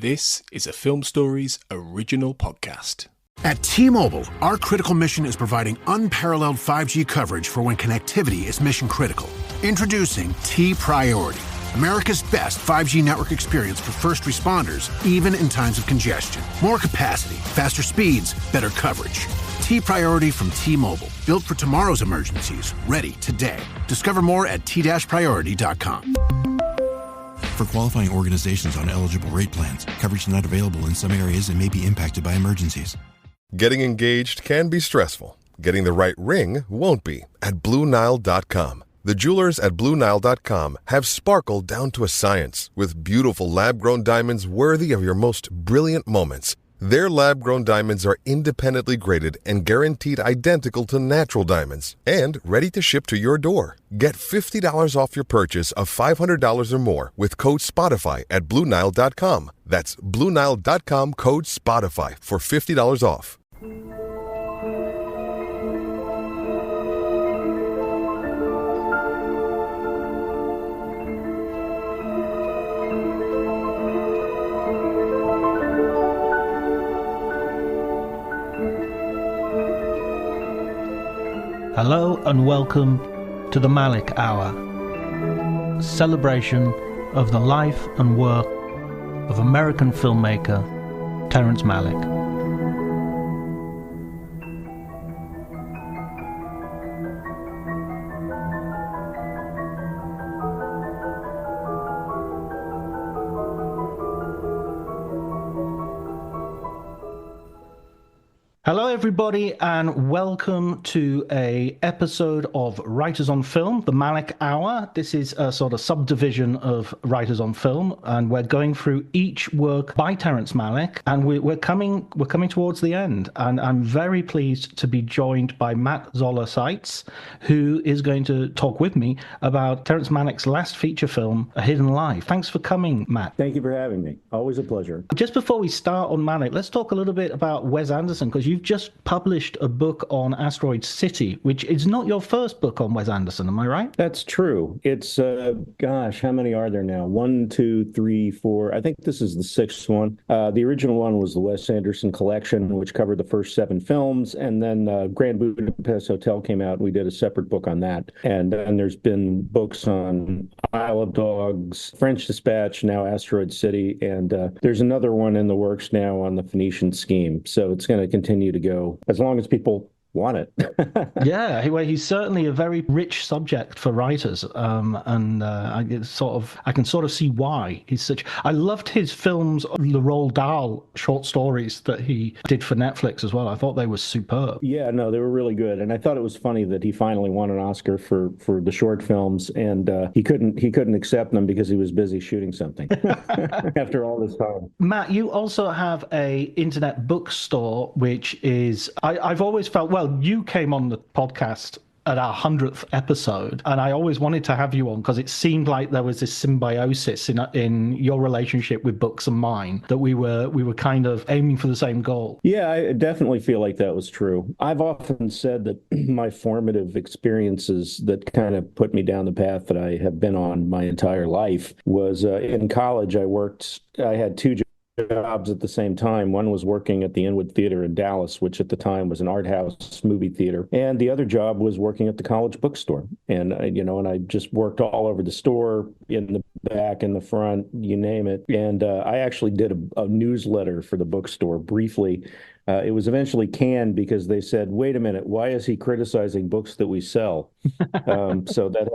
This is a Film Stories original podcast. At T-Mobile, our critical mission is providing unparalleled 5G coverage for when connectivity is mission critical. Introducing T-Priority, America's best 5G network experience for first responders, even in times of congestion. More capacity, faster speeds, better coverage. T-Priority from T-Mobile, built for tomorrow's emergencies, ready today. Discover more at t-priority.com. For qualifying organizations on eligible rate plans, coverage not available in some areas and may be impacted by emergencies. Getting engaged can be stressful. Getting the right ring won't be at BlueNile.com. The jewelers at BlueNile.com have sparkle down to a science with beautiful lab-grown diamonds worthy of your most brilliant moments. Their lab-grown diamonds are independently graded and guaranteed identical to natural diamonds and ready to ship to your door. Get $50 off your purchase of $500 or more with code SPOTIFY at BlueNile.com. That's BlueNile.com, code SPOTIFY for $50 off. Hello and welcome to the Malick Hour, a celebration of the life and work of American filmmaker Terrence Malick. Hello everybody and welcome to a episode of Writers on Film, the Malick Hour. This is a sort of subdivision of Writers on Film, and we're going through each work by Terrence Malick, and we're coming towards the end. And I'm very pleased to be joined by Matt Zoller Seitz, who is going to talk with me about Terrence Malick's last feature film, A Hidden Life. Thanks for coming, Matt. Thank you for having me. Always a pleasure. Just before we start on Malick, let's talk a little bit about Wes Anderson, because you've just published a book on Asteroid City, which is not your first book on Wes Anderson, am I right? That's true. It's, how many are there now? 1, 2, 3, 4. I think this is the 6th one. The original one was the Wes Anderson collection, which covered the first 7 films. And then Grand Budapest Hotel came out, and we did a separate book on that. And then there's been books on Isle of Dogs, French Dispatch, now Asteroid City. And there's another one in the works now on the Phoenician Scheme. So it's going to continue to go as long as people want it. Yeah, well, he's certainly a very rich subject for writers, and I can sort of see why he's such. I loved his films, the Roald Dahl short stories that he did for Netflix as well. I thought they were superb. Yeah, no, they were really good, and I thought it was funny that he finally won an Oscar for the short films, and he couldn't accept them because he was busy shooting something after all this time. Matt, you also have a internet bookstore, which is I've always felt. Well, you came on the podcast at our 100th episode, and I always wanted to have you on because it seemed like there was this symbiosis in your relationship with books and mine, that we were kind of aiming for the same goal. Yeah, I definitely feel like that was true. I've often said that my formative experiences that kind of put me down the path that I have been on my entire life was in college. I had 2 jobs at the same time. One was working at the Inwood Theater in Dallas, which at the time was an art house movie theater. And the other job was working at the college bookstore. And, I just worked all over the store, in the back, in the front, you name it. And I actually did a newsletter for the bookstore briefly. It was eventually canned because they said, wait a minute, why is he criticizing books that we sell? So that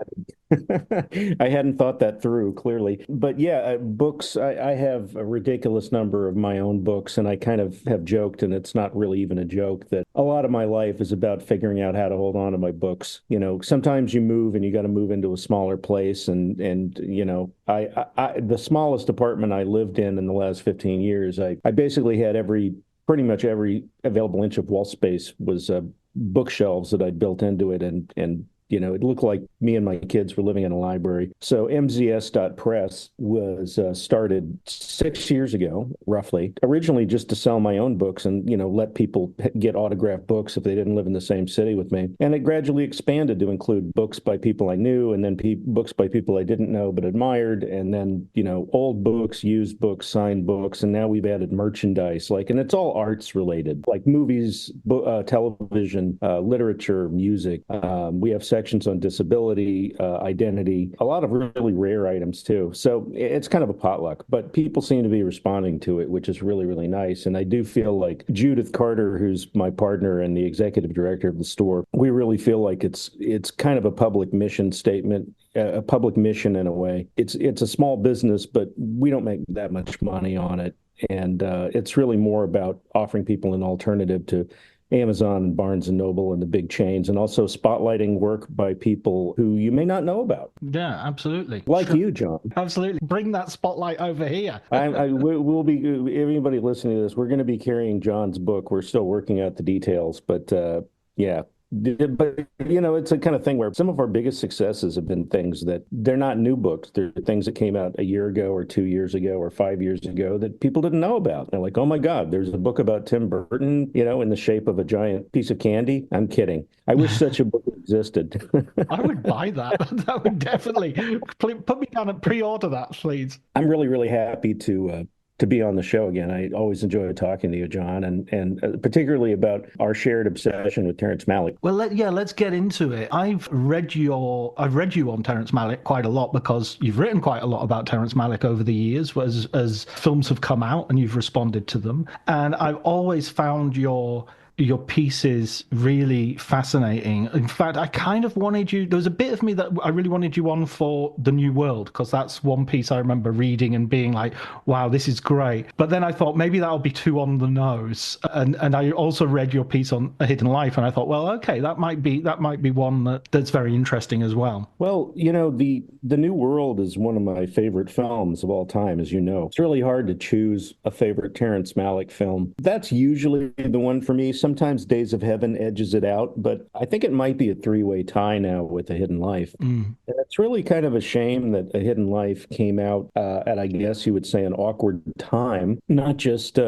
I hadn't thought that through, clearly. But yeah, books, I have a ridiculous number of my own books, and I kind of have joked, and it's not really even a joke, that a lot of my life is about figuring out how to hold on to my books. Sometimes you move and you got to move into a smaller place, and the smallest apartment I lived in the last 15 years, I basically had pretty much every available inch of wall space was bookshelves that I built into it, and It looked like me and my kids were living in a library. So MZS.press was started 6 years ago, roughly, originally just to sell my own books and, let people get autographed books if they didn't live in the same city with me. And it gradually expanded to include books by people I knew, and then books by people I didn't know but admired, and then, old books, used books, signed books, and now we've added merchandise, and it's all arts related, like movies, television, literature, music. We have sections on disability, identity, a lot of really rare items too. So it's kind of a potluck, but people seem to be responding to it, which is really, really nice. And I do feel like Judith Carter, who's my partner and the executive director of the store, we really feel like it's kind of a public mission statement, a public mission in a way. It's a small business, but we don't make that much money on it. And it's really more about offering people an alternative to Amazon and Barnes and Noble and the big chains, and also spotlighting work by people who you may not know about. Yeah, absolutely. Like you, John. Absolutely. Bring that spotlight over here. We'll be, everybody listening to this, we're going to be carrying John's book. We're still working out the details, but yeah. But, it's a kind of thing where some of our biggest successes have been things that they're not new books. They're things that came out a year ago or 2 years ago or 5 years ago that people didn't know about. They're like, oh, my God, there's a book about Tim Burton, in the shape of a giant piece of candy. I'm kidding. I wish such a book existed. I would buy that. That would definitely. Put me down and pre-order that, please. I'm really, really happy to be on the show again. I always enjoy talking to you, John, and particularly about our shared obsession with Terrence Malick. Well, let's get into it. I've read you on Terrence Malick quite a lot because you've written quite a lot about Terrence Malick over the years as films have come out and you've responded to them. And I've always found your pieces really fascinating. In fact, I kind of wanted you, there was a bit of me that I really wanted you on for The New World, because that's one piece I remember reading and being like, wow, this is great. But then I thought maybe that'll be too on the nose. And I also read your piece on A Hidden Life, and I thought, well, okay, that might be one that's very interesting as well. Well, the New World is one of my favorite films of all time, as you know. It's really hard to choose a favorite Terrence Malick film. That's usually the one for me. Sometimes Days of Heaven edges it out, but I think it might be a three-way tie now with A Hidden Life. And it's really kind of a shame that A Hidden Life came out at, I guess you would say, an awkward time, not just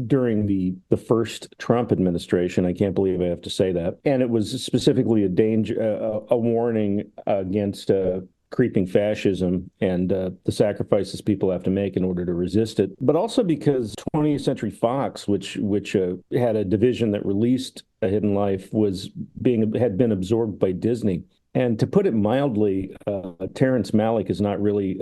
during the first Trump administration. I can't believe I have to say that. And it was specifically a warning against creeping fascism and the sacrifices people have to make in order to resist it, but also because 20th Century Fox, which had a division that released A Hidden Life, had been absorbed by Disney. And to put it mildly, Terrence Malick is not really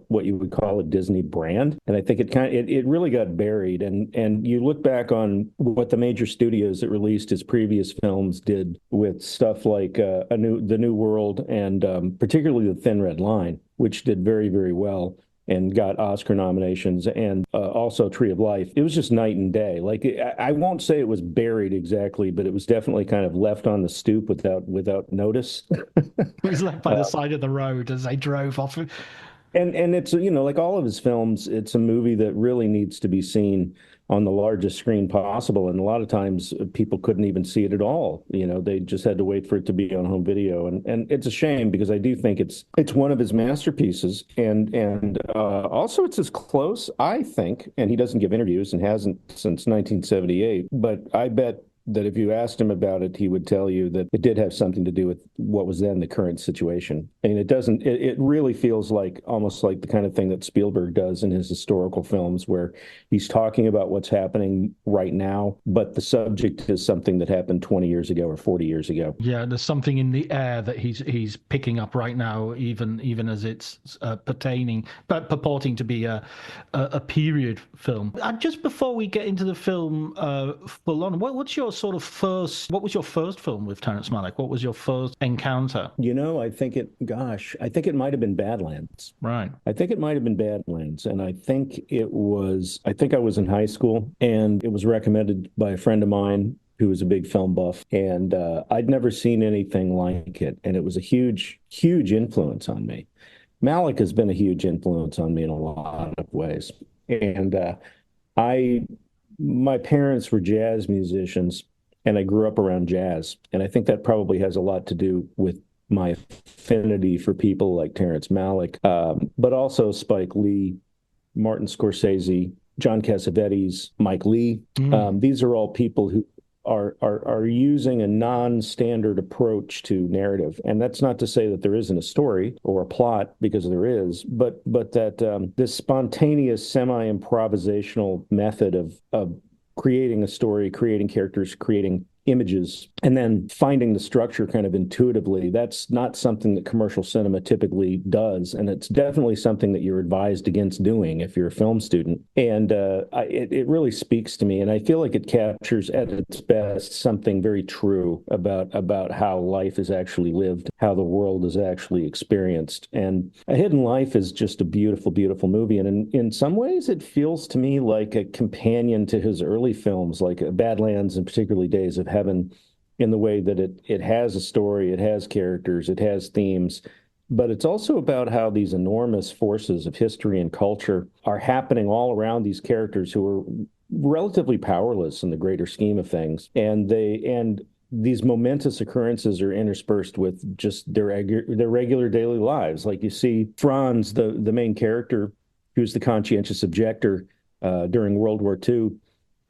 what you would call a Disney brand, and I think it really got buried. And you look back on what the major studios that released his previous films did with stuff like The New World and particularly The Thin Red Line, which did very, very well and got Oscar nominations, and also Tree of Life. It was just night and day. Like, I won't say it was buried exactly, but it was definitely kind of left on the stoop without notice. It was left by the side of the road as they drove off. And it's, like all of his films, it's a movie that really needs to be seen on the largest screen possible. And a lot of times people couldn't even see it at all. They just had to wait for it to be on home video. And it's a shame, because I do think it's one of his masterpieces. And also it's as close, I think, and he doesn't give interviews and hasn't since 1978, but I bet that if you asked him about it, he would tell you that it did have something to do with what was then the current situation. I mean, it really feels like almost like the kind of thing that Spielberg does in his historical films, where he's talking about what's happening right now, but the subject is something that happened 20 years ago or 40 years ago. Yeah, there's something in the air that he's picking up right now, even as it's purporting to be a period film. Just before we get into the film full on, what was your first film with Terrence Malick? What was your first encounter? I think it might have been Badlands. Right. I think it might have been Badlands. And I think I was in high school, and it was recommended by a friend of mine who was a big film buff. And I'd never seen anything like it. And it was a huge, huge influence on me. Malick has been a huge influence on me in a lot of ways. And my parents were jazz musicians, and I grew up around jazz. And I think that probably has a lot to do with my affinity for people like Terrence Malick, but also Spike Lee, Martin Scorsese, John Cassavetes, Mike Leigh. These are all people who are using a non-standard approach to narrative. And that's not to say that there isn't a story or a plot, because there is, but that this spontaneous, semi-improvisational method of creating a story, creating characters, creating images, and then finding the structure kind of intuitively. That's not something that commercial cinema typically does, and it's definitely something that you're advised against doing if you're a film student. And it really speaks to me, and I feel like it captures at its best something very true about how life is actually lived, how the world is actually experienced. And A Hidden Life is just a beautiful, beautiful movie, and in some ways it feels to me like a companion to his early films, like Badlands and particularly Days of Heaven, in the way that it has a story, it has characters, it has themes, but it's also about how these enormous forces of history and culture are happening all around these characters who are relatively powerless in the greater scheme of things. And these momentous occurrences are interspersed with just their regular daily lives. Like you see Franz, the main character, who's the conscientious objector during World War II.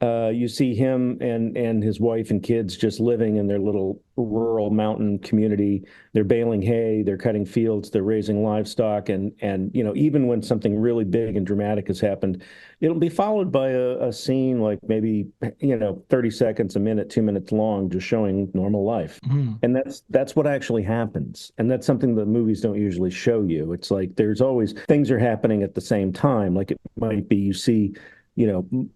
You see him and his wife and kids just living in their little rural mountain community. They're baling hay, they're cutting fields, they're raising livestock, and even when something really big and dramatic has happened, it'll be followed by a scene like maybe 30 seconds, a minute, 2 minutes long, just showing normal life. And that's what actually happens. And that's something that movies don't usually show you. It's like there's always things are happening at the same time. Like it might be you see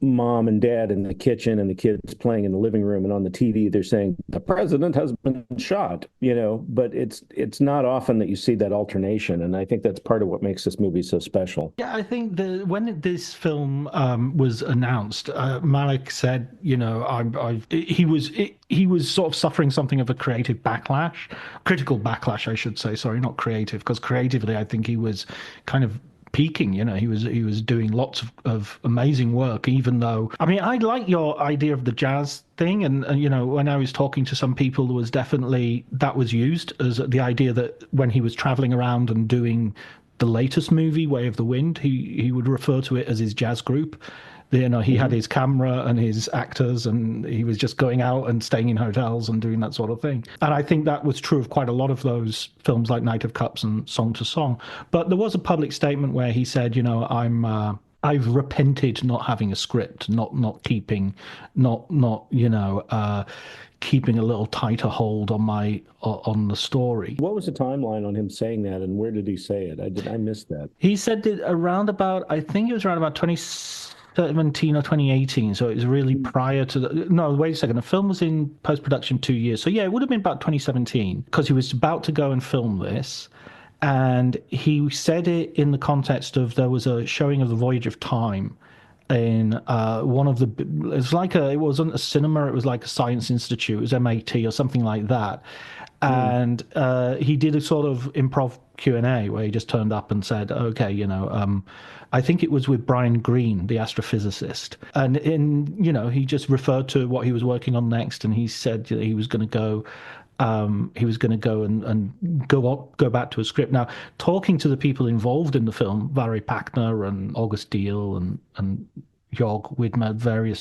mom and dad in the kitchen and the kids playing in the living room, and on the TV they're saying the president has been shot, but it's not often that you see that alternation. And I think that's part of what makes this movie so special. Yeah, I think when this film was announced, Malick said, he was sort of suffering something of a critical backlash, I should say. Sorry, not creative, because creatively I think he was kind of peaking. He was doing lots of amazing work, even though, I mean, I like your idea of the jazz thing, and when I was talking to some people, there was definitely that was used as the idea that when he was traveling around and doing the latest movie, Way of the Wind, he would refer to it as his jazz group. He had his camera and his actors, and he was just going out and staying in hotels and doing that sort of thing. And I think that was true of quite a lot of those films like Night of Cups and Song to Song. But there was a public statement where he said, I've repented not having a script, not keeping keeping a little tighter hold on the story. What was the timeline on him saying that, and where did he say it? I missed that. He said it I think it was around about 2017 or 2018, so it was really prior to no, wait a second, the film was in post-production 2 years, so yeah, it would have been about 2017, because he was about to go and film this. And he said it in the context of, there was a showing of The Voyage of Time in one of the, it wasn't a cinema, it was like a science institute, it was MIT or something like that. And he did a sort of improv Q&A where he just turned up and said, okay, I think it was with Brian Greene, the astrophysicist. And he just referred to what he was working on next, and he said that he was going to go and go back to a script. Now, talking to the people involved in the film, Valerie Pachner and August Diehl and Jörg Widmer,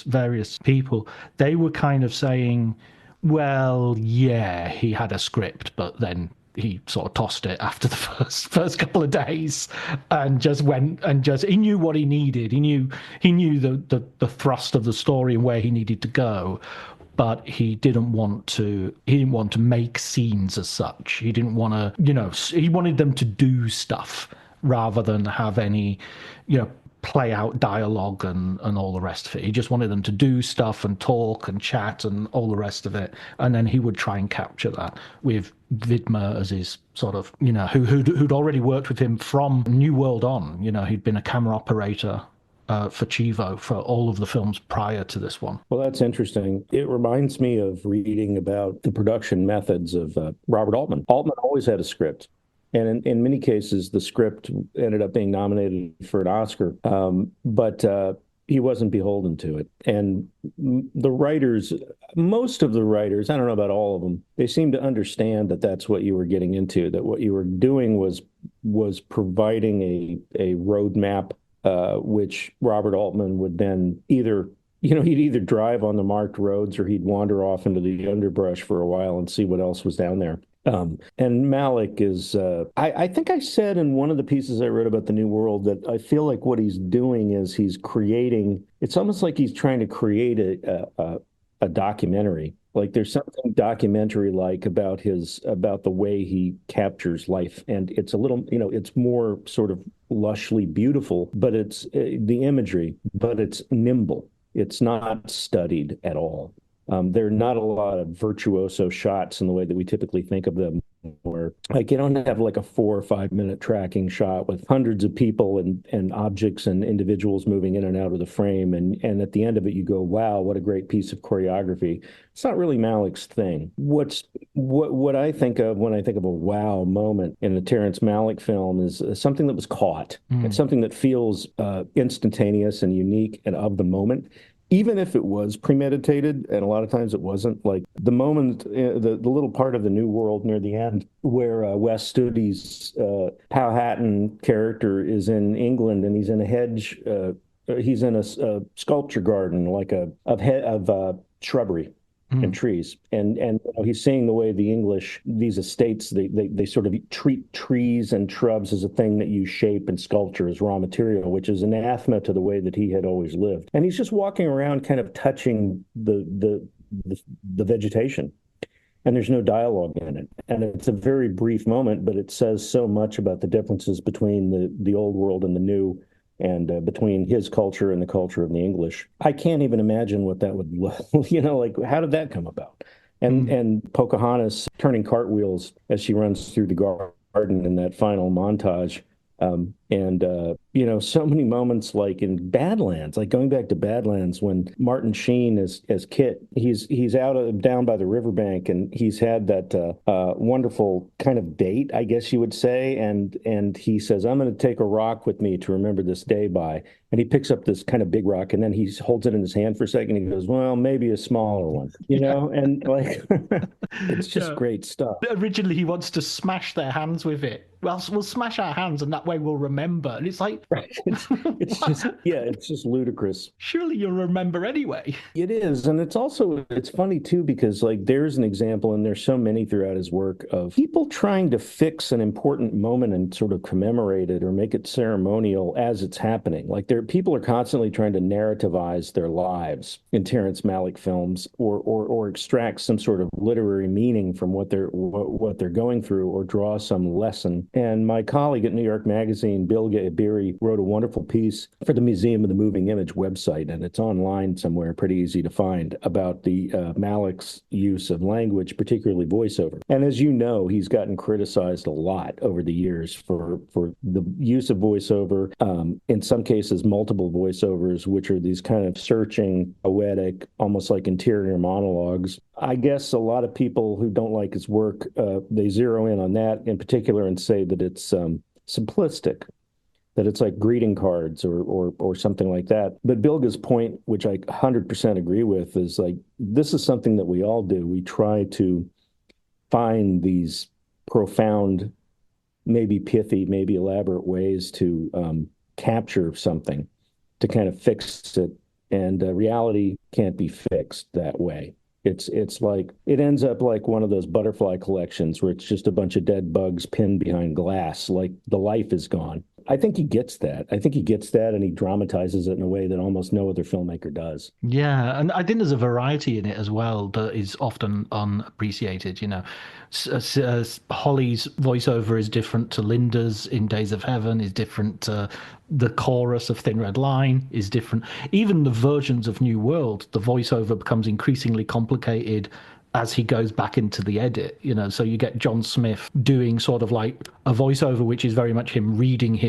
various people, they were kind of saying, well, yeah, he had a script, but then he sort of tossed it after the first couple of days, and just went and he knew what he needed. He knew the thrust of the story and where he needed to go. But he didn't want to make scenes as such. He didn't want to, he wanted them to do stuff rather than have any, play out dialogue and all the rest of it. He just wanted them to do stuff and talk and chat and all the rest of it. And then he would try and capture that with Widmer as his sort of, who'd already worked with him from New World on. He'd been a camera operator for Chivo for all of the films prior to this one. Well, that's interesting. It reminds me of reading about the production methods of Robert Altman. Altman always had a script. And in many cases, the script ended up being nominated for an Oscar. But beholden to it. And the writers, most of the writers, I don't know about all of them, they seem to understand that that's what you were getting into, that what you were doing was providing a roadmap, which Robert Altman would then either, he'd either drive on the marked roads or he'd wander off into the underbrush for a while and see what else was down there. And Malick is, I think I said in one of the pieces I wrote about the New World that I feel like what he's doing is he's creating, it's almost like he's trying to create a documentary. Like there's something documentary-like about the way he captures life. And it's a little, it's more sort of lushly beautiful, but it's the imagery, but it's nimble. It's not studied at all. There are not a lot of virtuoso shots in the way that we typically think of them, where like you don't have like a 4 or 5 minute tracking shot with hundreds of people and objects and individuals moving in and out of the frame. And at the end of it, you go, wow, what a great piece of choreography. It's not really Malick's thing. What I think of when I think of a wow moment in a Terrence Malick film is something that was caught. It's something that feels instantaneous and unique and of the moment. Even if it was premeditated, and a lot of times it wasn't, like the moment, the little part of the New World near the end where Wes Stoodie's Powhatan character is in England and he's in a hedge, he's in a sculpture garden, like of shrubbery and trees. And he's seeing the way the English, these estates, they sort of treat trees and shrubs as a thing that you shape and sculpture as raw material, which is anathema to the way that he had always lived. And he's just walking around kind of touching the vegetation. And there's no dialogue in it. And it's a very brief moment, but it says so much about the differences between the old world and the new, and between his culture and the culture of the English. I can't even imagine what that would look, like how did that come about? And Pocahontas turning cartwheels as she runs through the garden in that final montage. So many moments like in Badlands, like going back to Badlands when Martin Sheen as Kit, he's down by the riverbank and he's had that wonderful kind of date, I guess you would say, and he says, I'm going to take a rock with me to remember this day by, and he picks up this kind of big rock and then he holds it in his hand for a second and he goes, well, maybe a smaller one, and like it's just great stuff. Originally he wants to smash their hands with it. Well, we'll smash our hands and that way we'll remember. And it's like, right. It's just ludicrous. Surely you'll remember anyway. It is. And it's funny too, because like there's an example, and there's so many throughout his work, of people trying to fix an important moment and sort of commemorate it or make it ceremonial as it's happening. Like people are constantly trying to narrativize their lives in Terrence Malick films or extract some sort of literary meaning from what they're going through or draw some lesson. And my colleague at New York Magazine, Bill Beery, wrote a wonderful piece for the Museum of the Moving Image website, and it's online somewhere, pretty easy to find, about the Malick's use of language, particularly voiceover. And as you know, he's gotten criticized a lot over the years for the use of voiceover, in some cases multiple voiceovers, which are these kind of searching, poetic, almost like interior monologues. I guess a lot of people who don't like his work, they zero in on that in particular and say that it's simplistic, that it's like greeting cards or something like that. But Bilge's point, which I 100% agree with, is like, this is something that we all do. We try to find these profound, maybe pithy, maybe elaborate ways to capture something, to kind of fix it. And reality can't be fixed that way. It's like, it ends up like one of those butterfly collections where it's just a bunch of dead bugs pinned behind glass, like the life is gone. I think he gets that. And he dramatizes it in a way that almost no other filmmaker does. Yeah, and I think there's a variety in it as well that is often unappreciated. Holly's voiceover is different to Linda's in Days of Heaven, is different to the chorus of Thin Red Line, is different. Even the versions of New World, the voiceover becomes increasingly complicated as he goes back into the edit, so you get John Smith doing sort of like a voiceover, which is very much him reading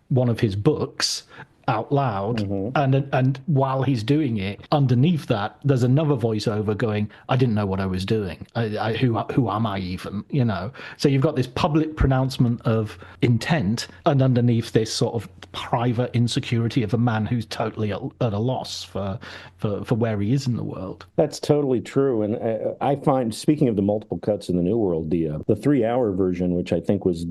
one of his books, out loud, Mm-hmm. and while he's doing it, underneath that, there's another voiceover going, "I didn't know what I was doing. Who am I even?" You know. So you've got this public pronouncement of intent, and underneath this sort of private insecurity of a man who's totally at a loss for where he is in the world. That's totally true. And I find, speaking of the multiple cuts in the New World, the 3-hour version, which I think was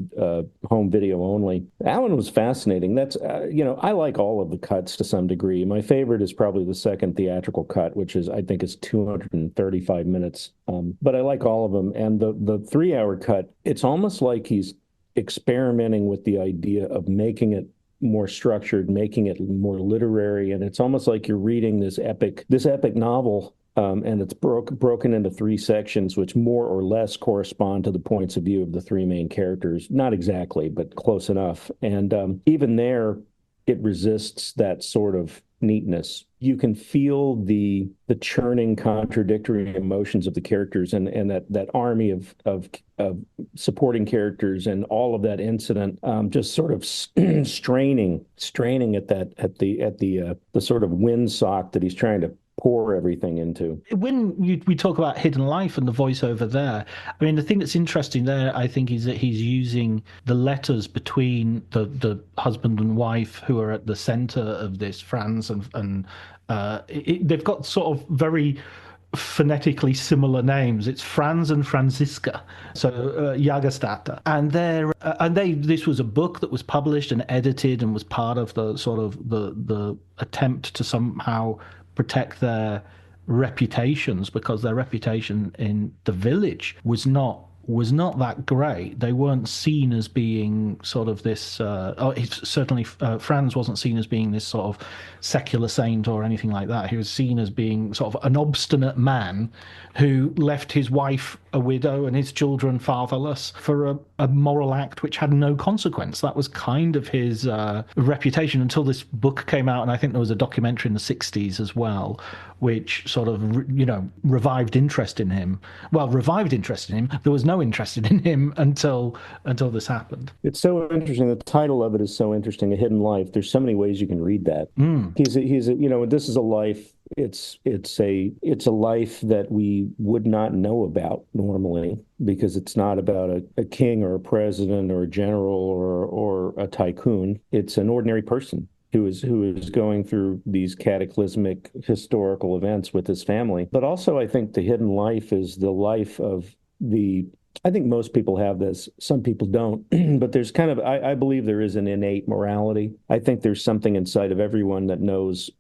home video only, that one was fascinating. That's, I like all of the cuts to some degree. My favorite is probably the second theatrical cut, which I think is 235 minutes. But I like all of them. And the 3-hour cut, it's almost like he's experimenting with the idea of making it more structured, making it more literary, and it's almost like you're reading this epic novel, and it's broken into 3 sections, which more or less correspond to the points of view of the 3 main characters. Not exactly, but close enough. And even there, it resists that sort of neatness. You can feel the churning, contradictory emotions of the characters, and that army of supporting characters, and all of that incident just sort of straining at the sort of windsock that he's trying to pour everything into. When we talk about hidden life and the voiceover there, I mean, the thing that's interesting there, I think, is that he's using the letters between the husband and wife who are at the center of this, Franz and they've got sort of very phonetically similar names. It's Franz and Franziska, so Jagerstatter, and this was a book that was published and edited and was part of the sort of the attempt to somehow protect their reputations, because their reputation in the village was not that great. They weren't seen as being sort of this certainly Franz wasn't seen as being this sort of secular saint or anything like that. He was seen as being sort of an obstinate man who left his wife a widow and his children fatherless for a moral act which had no consequence. That was kind of his reputation until this book came out, and I think there was a documentary in the 60s as well, which sort of, revived interest in him. Well, revived interest in him. There was no interest in him until this happened. It's so interesting. The title of it is so interesting, A Hidden Life. There's so many ways you can read that. He's this is a life. It's a life that we would not know about normally, because it's not about a king or a president or a general or a tycoon. It's an ordinary person who is going through these cataclysmic historical events with his family. But also, I think the hidden life is the life of I think most people have this. Some people don't, but there's kind of, I believe there is an innate morality. I think there's something inside of everyone that knows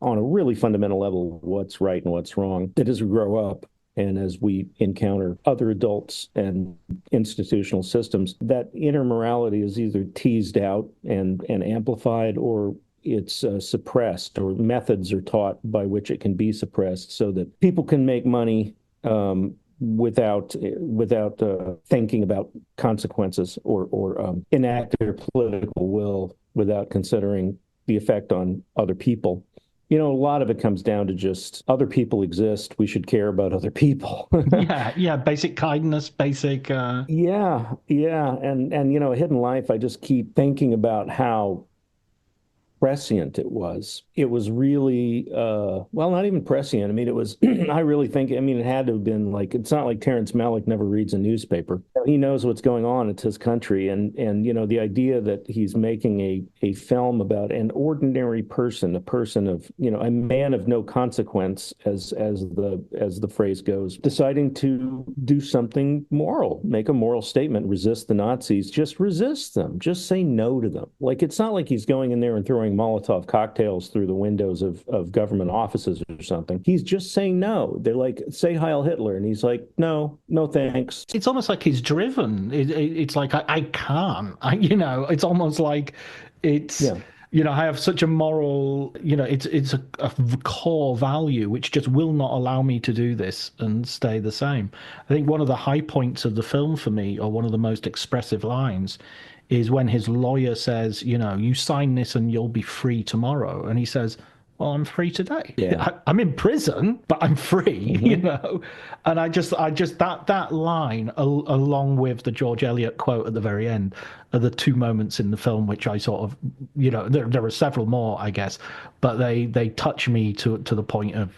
on a really fundamental level what's right and what's wrong, that as we grow up and as we encounter other adults and institutional systems, that inner morality is either teased out and amplified, or it's suppressed, or methods are taught by which it can be suppressed so that people can make money without thinking about consequences, or enact their political will without considering the effect on other people. A lot of it comes down to just other people exist. We should care about other people. Yeah, basic kindness, basic. Yeah, and A Hidden Life. I just keep thinking about how prescient it was. It was really, not even prescient. I mean, it was, I really think, it had to have been like, it's not like Terrence Malick never reads a newspaper. He knows what's going on. It's his country. And the idea that he's making a film about an ordinary person, a person of, a man of no consequence, as the phrase goes, deciding to do something moral, make a moral statement, resist the Nazis, just resist them, just say no to them. Like, it's not like he's going in there and throwing Molotov cocktails through the windows of government offices or something. He's just saying no. They're like, say Heil Hitler, and he's like, no thanks. It's almost like he's driven. It's like, I can't. It's almost like it's... Yeah. I have such a moral, it's a core value which just will not allow me to do this and stay the same. I think one of the high points of the film for me, or one of the most expressive lines, is when his lawyer says, you sign this and you'll be free tomorrow. And he says, well, I'm free today. Yeah. I'm in prison, but I'm free, And I just that line, along with the George Eliot quote at the very end, are the two moments in the film which I sort of, there are several more, I guess, but they touch me to the point of,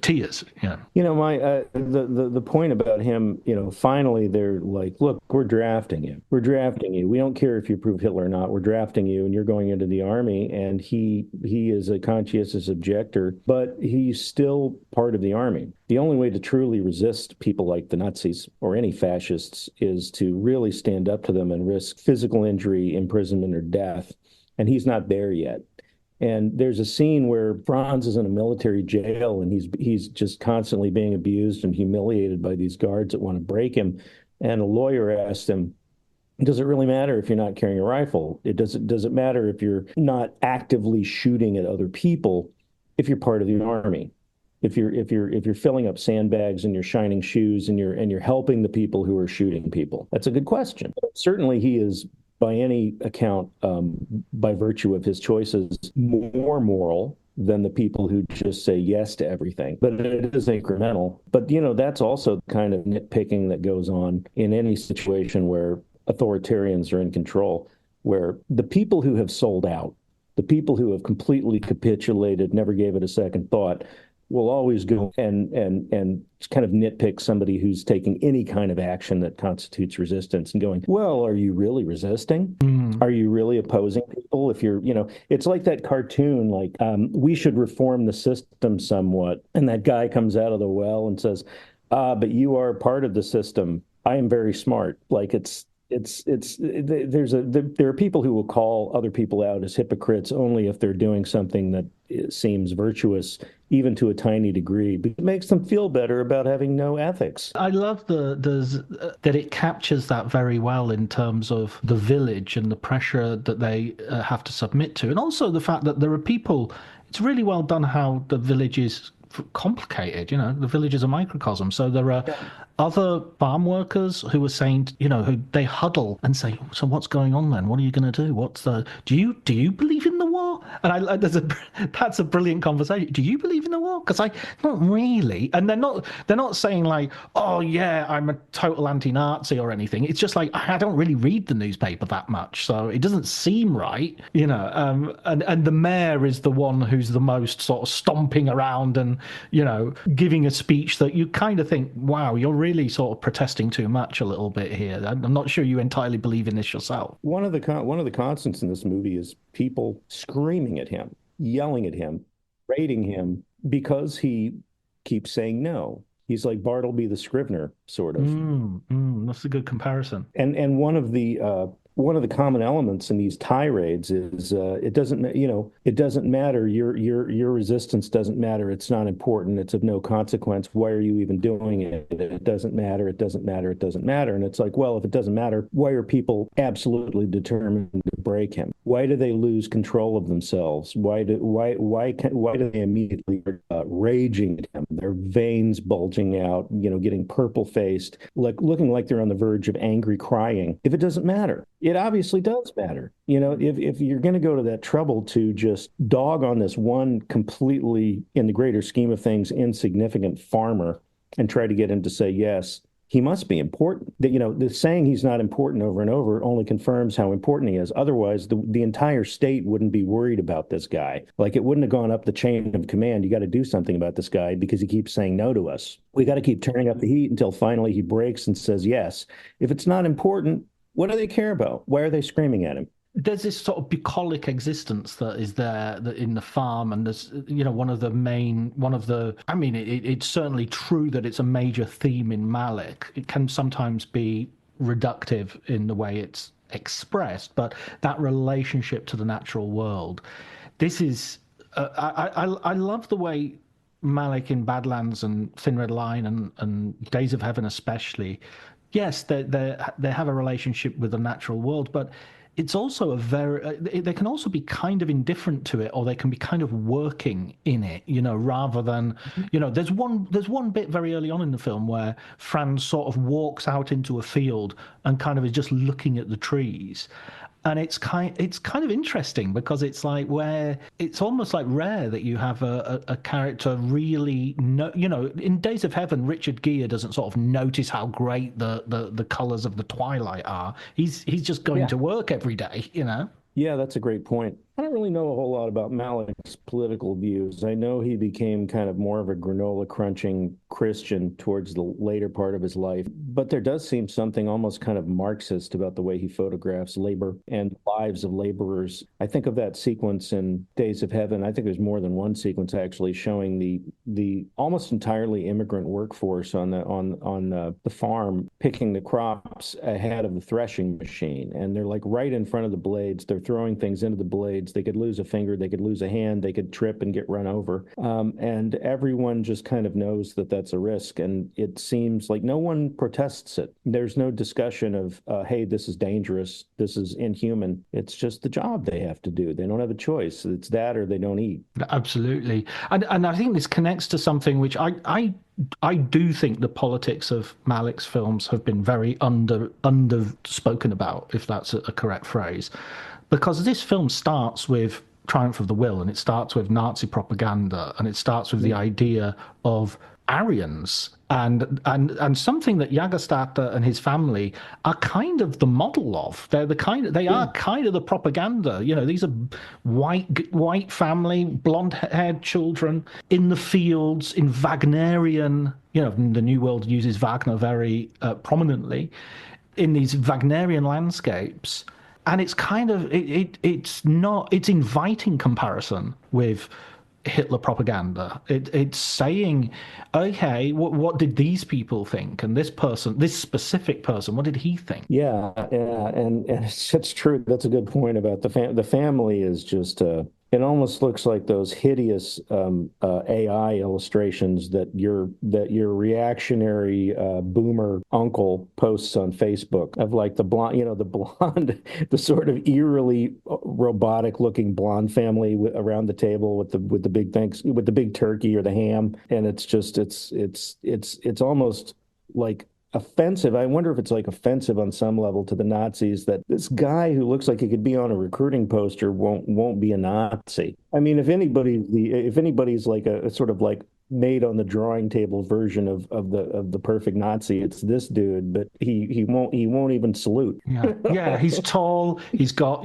tears. Yeah. My the point about him, finally they're like, look, we're drafting you. We're drafting you. We don't care if you prove Hitler or not. We're drafting you, and you're going into the army. And he is a conscientious objector, but he's still part of the army. The only way to truly resist people like the Nazis or any fascists is to really stand up to them and risk physical injury, imprisonment, or death. And he's not there yet. And there's a scene where Franz is in a military jail and he's just constantly being abused and humiliated by these guards that want to break him. And a lawyer asked him, does it really matter if you're not carrying a rifle? Does it matter if you're not actively shooting at other people if you're part of the army? If you're filling up sandbags and you're shining shoes and you're helping the people who are shooting people? That's a good question. Certainly he is, by any account, by virtue of his choices, more moral than the people who just say yes to everything. But it is incremental. But, that's also kind of nitpicking that goes on in any situation where authoritarians are in control, where the people who have sold out, the people who have completely capitulated, never gave it a second thought, will always go and kind of nitpick somebody who's taking any kind of action that constitutes resistance and going, well, are you really resisting? Are you really opposing people? If you're, it's like that cartoon, like, we should reform the system somewhat. And that guy comes out of the well and says, but you are part of the system. I am very smart. Like there are people who will call other people out as hypocrites only if they're doing something that seems virtuous, even to a tiny degree, but it makes them feel better about having no ethics. I love that it captures that very well in terms of the village and the pressure that they have to submit to, and also the fact that there are people. It's really well done how the village is complicated. The village is a microcosm, so there are other farm workers who are saying, who they huddle and say, so what's going on then? What are you going to do? Do you believe in the war? And that's a brilliant conversation. Do you believe in the war? Because not really. And they're not saying like, oh yeah, I'm a total anti-Nazi or anything. It's just like, I don't really read the newspaper that much, so it doesn't seem right, and the mayor is the one who's the most sort of stomping around and, giving a speech that you kind of think, wow, you're really sort of protesting too much a little bit here. I'm not sure you entirely believe in this yourself. One of the constants in this movie is people screaming at him, yelling at him, rating him because he keeps saying no. He's like Bartleby the Scrivener, sort of. That's a good comparison. And one of the common elements in these tirades is it doesn't matter. Your resistance doesn't matter. It's not important. It's of no consequence. Why are you even doing it? It doesn't matter. It doesn't matter. It doesn't matter. And it's like, well, if it doesn't matter, why are people absolutely determined to break him? Why do they lose control of themselves? Why do they immediately raging at him? Their veins bulging out, getting purple faced, looking like they're on the verge of angry crying. If it doesn't matter. It obviously does matter. If you're going to go to that trouble to just dog on this one completely, in the greater scheme of things, insignificant farmer and try to get him to say yes, he must be important. The saying he's not important over and over only confirms how important he is. Otherwise, the entire state wouldn't be worried about this guy. Like, it wouldn't have gone up the chain of command. You got to do something about this guy because he keeps saying no to us. We got to keep turning up the heat until finally he breaks and says yes. If it's not important, what do they care about? Why are they screaming at him? There's this sort of bucolic existence that is there in the farm, and there's, it's certainly true that it's a major theme in Malick. It can sometimes be reductive in the way it's expressed, but that relationship to the natural world, this is, I love the way Malick in Badlands and Thin Red Line and Days of Heaven especially, yes, they have a relationship with the natural world, but it's also they can also be kind of indifferent to it, or they can be kind of working in it, rather than, there's one bit very early on in the film where Franz sort of walks out into a field and kind of is just looking at the trees. And it's kind of interesting because it's like where it's almost like rare that you have a character really in Days of Heaven, Richard Gere doesn't sort of notice how great the colors of the twilight are. He's just going to work every day. Yeah, that's a great point. I don't really know a whole lot about Malick's political views. I know he became kind of more of a granola crunching Christian towards the later part of his life, but there does seem something almost kind of Marxist about the way he photographs labor and lives of laborers. I think of that sequence in Days of Heaven. I think there's more than one sequence actually showing the almost entirely immigrant workforce on the farm picking the crops ahead of the threshing machine, and they're like right in front of the blades. They're throwing things into the blades. They could lose a finger, they could lose a hand, they could trip and get run over. And everyone just kind of knows that that's a risk. And it seems like no one protests it. There's no discussion of, hey, this is dangerous, this is inhuman. It's just the job they have to do. They don't have a choice. It's that or they don't eat. Absolutely. And I think this connects to something which I do think the politics of Malick's films have been very under spoken about, if that's a correct phrase. Because this film starts with Triumph of the Will, and it starts with Nazi propaganda, and it starts with the idea of Aryans, and something that Jägerstätter and his family are kind of the model of. They are kind of the propaganda. These are white family, blonde-haired children in the fields in Wagnerian. The New World uses Wagner very prominently in these Wagnerian landscapes. And it's kind of it's inviting comparison with Hitler propaganda. It's saying, okay, what did these people think, and this specific person, what did he think? Yeah, and it's true. That's a good point about the family is just. It almost looks like those hideous AI illustrations that your reactionary boomer uncle posts on Facebook of like the blonde, the sort of eerily robotic-looking blonde family around the table with the big turkey or the ham, and it's almost like offensive. I wonder if it's like offensive on some level to the Nazis that this guy who looks like he could be on a recruiting poster won't be a Nazi. I mean, if anybody's like a sort of like made on the drawing table version of the perfect Nazi, it's this dude, but he won't even salute. Yeah, he's tall, he's got,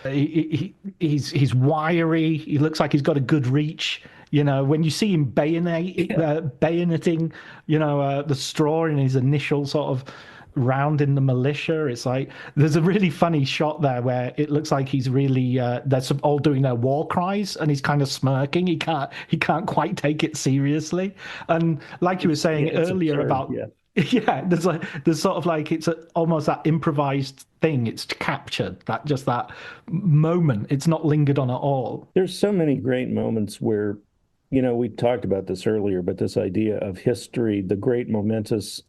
he's wiry, he looks like he's got a good reach. When you see him bayoneting, the straw in his initial sort of round in the militia, it's like there's a really funny shot there where it looks like he's really they're all doing their war cries, and he's kind of smirking. He can't quite take it seriously. And like you were saying earlier about. Yeah, there's sort of like it's almost that improvised thing. It's captured that moment. It's not lingered on at all. There's so many great moments where, we talked about this earlier, but this idea of history, the great momentous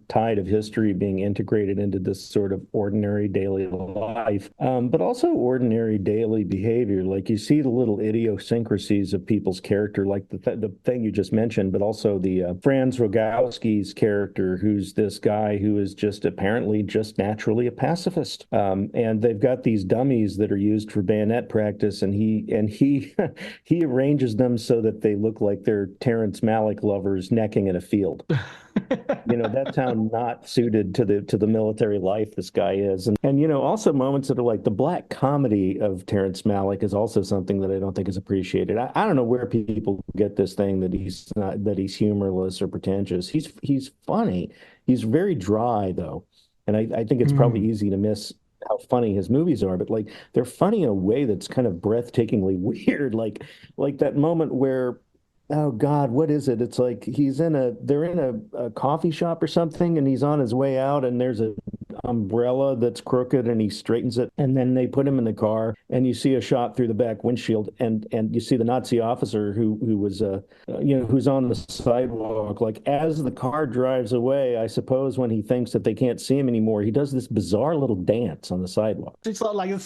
tide of history being integrated into this sort of ordinary daily life, but also ordinary daily behavior. Like you see the little idiosyncrasies of people's character, like the thing you just mentioned, but also the Franz Rogowski's character, who's this guy who is just apparently just naturally a pacifist. And they've got these dummies that are used for bayonet practice, and he arranges them so that they look like they're Terrence Malick lovers necking in a field. That's how not suited to the military life this guy is. And also moments that are like the black comedy of Terrence Malick is also something that I don't think is appreciated. I don't know where people get this thing that he's humorless or pretentious. He's funny. He's very dry though. And I think it's probably easy to miss how funny his movies are, but like they're funny in a way that's kind of breathtakingly weird. Like that moment where, oh God, what is it? It's like they're in a coffee shop or something, and he's on his way out, and there's an umbrella that's crooked, and he straightens it, and then they put him in the car, and you see a shot through the back windshield, and you see the Nazi officer who was who's on the sidewalk. Like as the car drives away, I suppose when he thinks that they can't see him anymore, he does this bizarre little dance on the sidewalk. It's sort of like a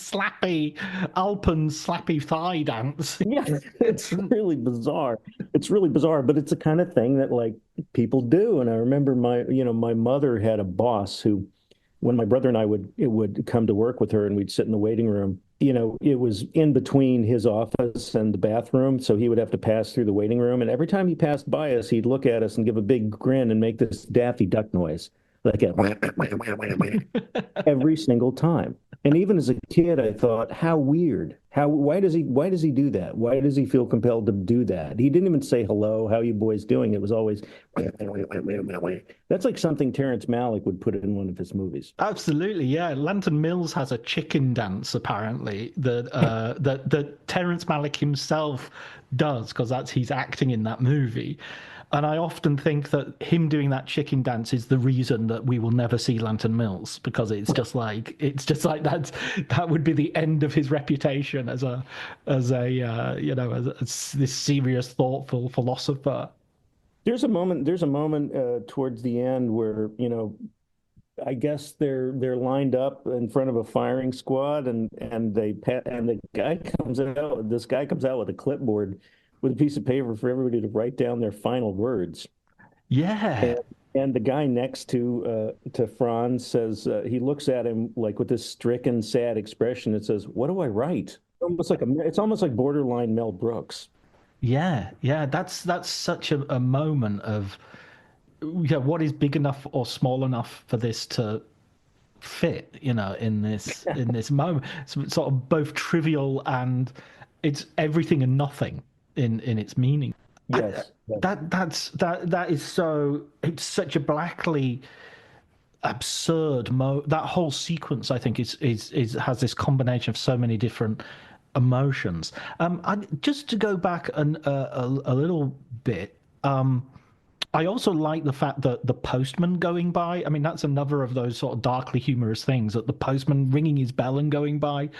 Alpen slappy thigh dance. Yeah, it's really bizarre. It's really bizarre, but it's the kind of thing that like people do. And I remember my mother had a boss who when my brother and I would come to work with her and we'd sit in the waiting room, it was in between his office and the bathroom. So he would have to pass through the waiting room. And every time he passed by us, he'd look at us and give a big grin and make this Daffy Duck noise, like every single time. And even as a kid, I thought, how weird. Why does he do that? Why does he feel compelled to do that? He didn't even say hello, how you boys doing? It was always that's like something Terrence Malick would put in one of his movies. Absolutely, yeah. Lantern Mills has a chicken dance apparently that Terrence Malick himself does, because he's acting in that movie. And I often think that him doing that chicken dance is the reason that we will never see Lantern Mills, because it's just like that would be the end of his reputation as this serious, thoughtful philosopher. There's a moment towards the end where, I guess they're lined up in front of a firing squad, and the guy comes out. This guy comes out with a clipboard with a piece of paper for everybody to write down their final words. Yeah. And the guy next to Franz says, he looks at him like with this stricken, sad expression. It says, "What do I write?" It's almost like borderline Mel Brooks. Yeah. That's such a moment of, what is big enough or small enough for this to fit, in this moment. It's sort of both trivial and it's everything and nothing in its meaning. Yes. That is so, it's such a blackly absurd that whole sequence, I think, is has this combination of so many different emotions. Just to go back a little bit, I also like the fact that the postman going by, I mean, that's another of those sort of darkly humorous things, that the postman ringing his bell and going by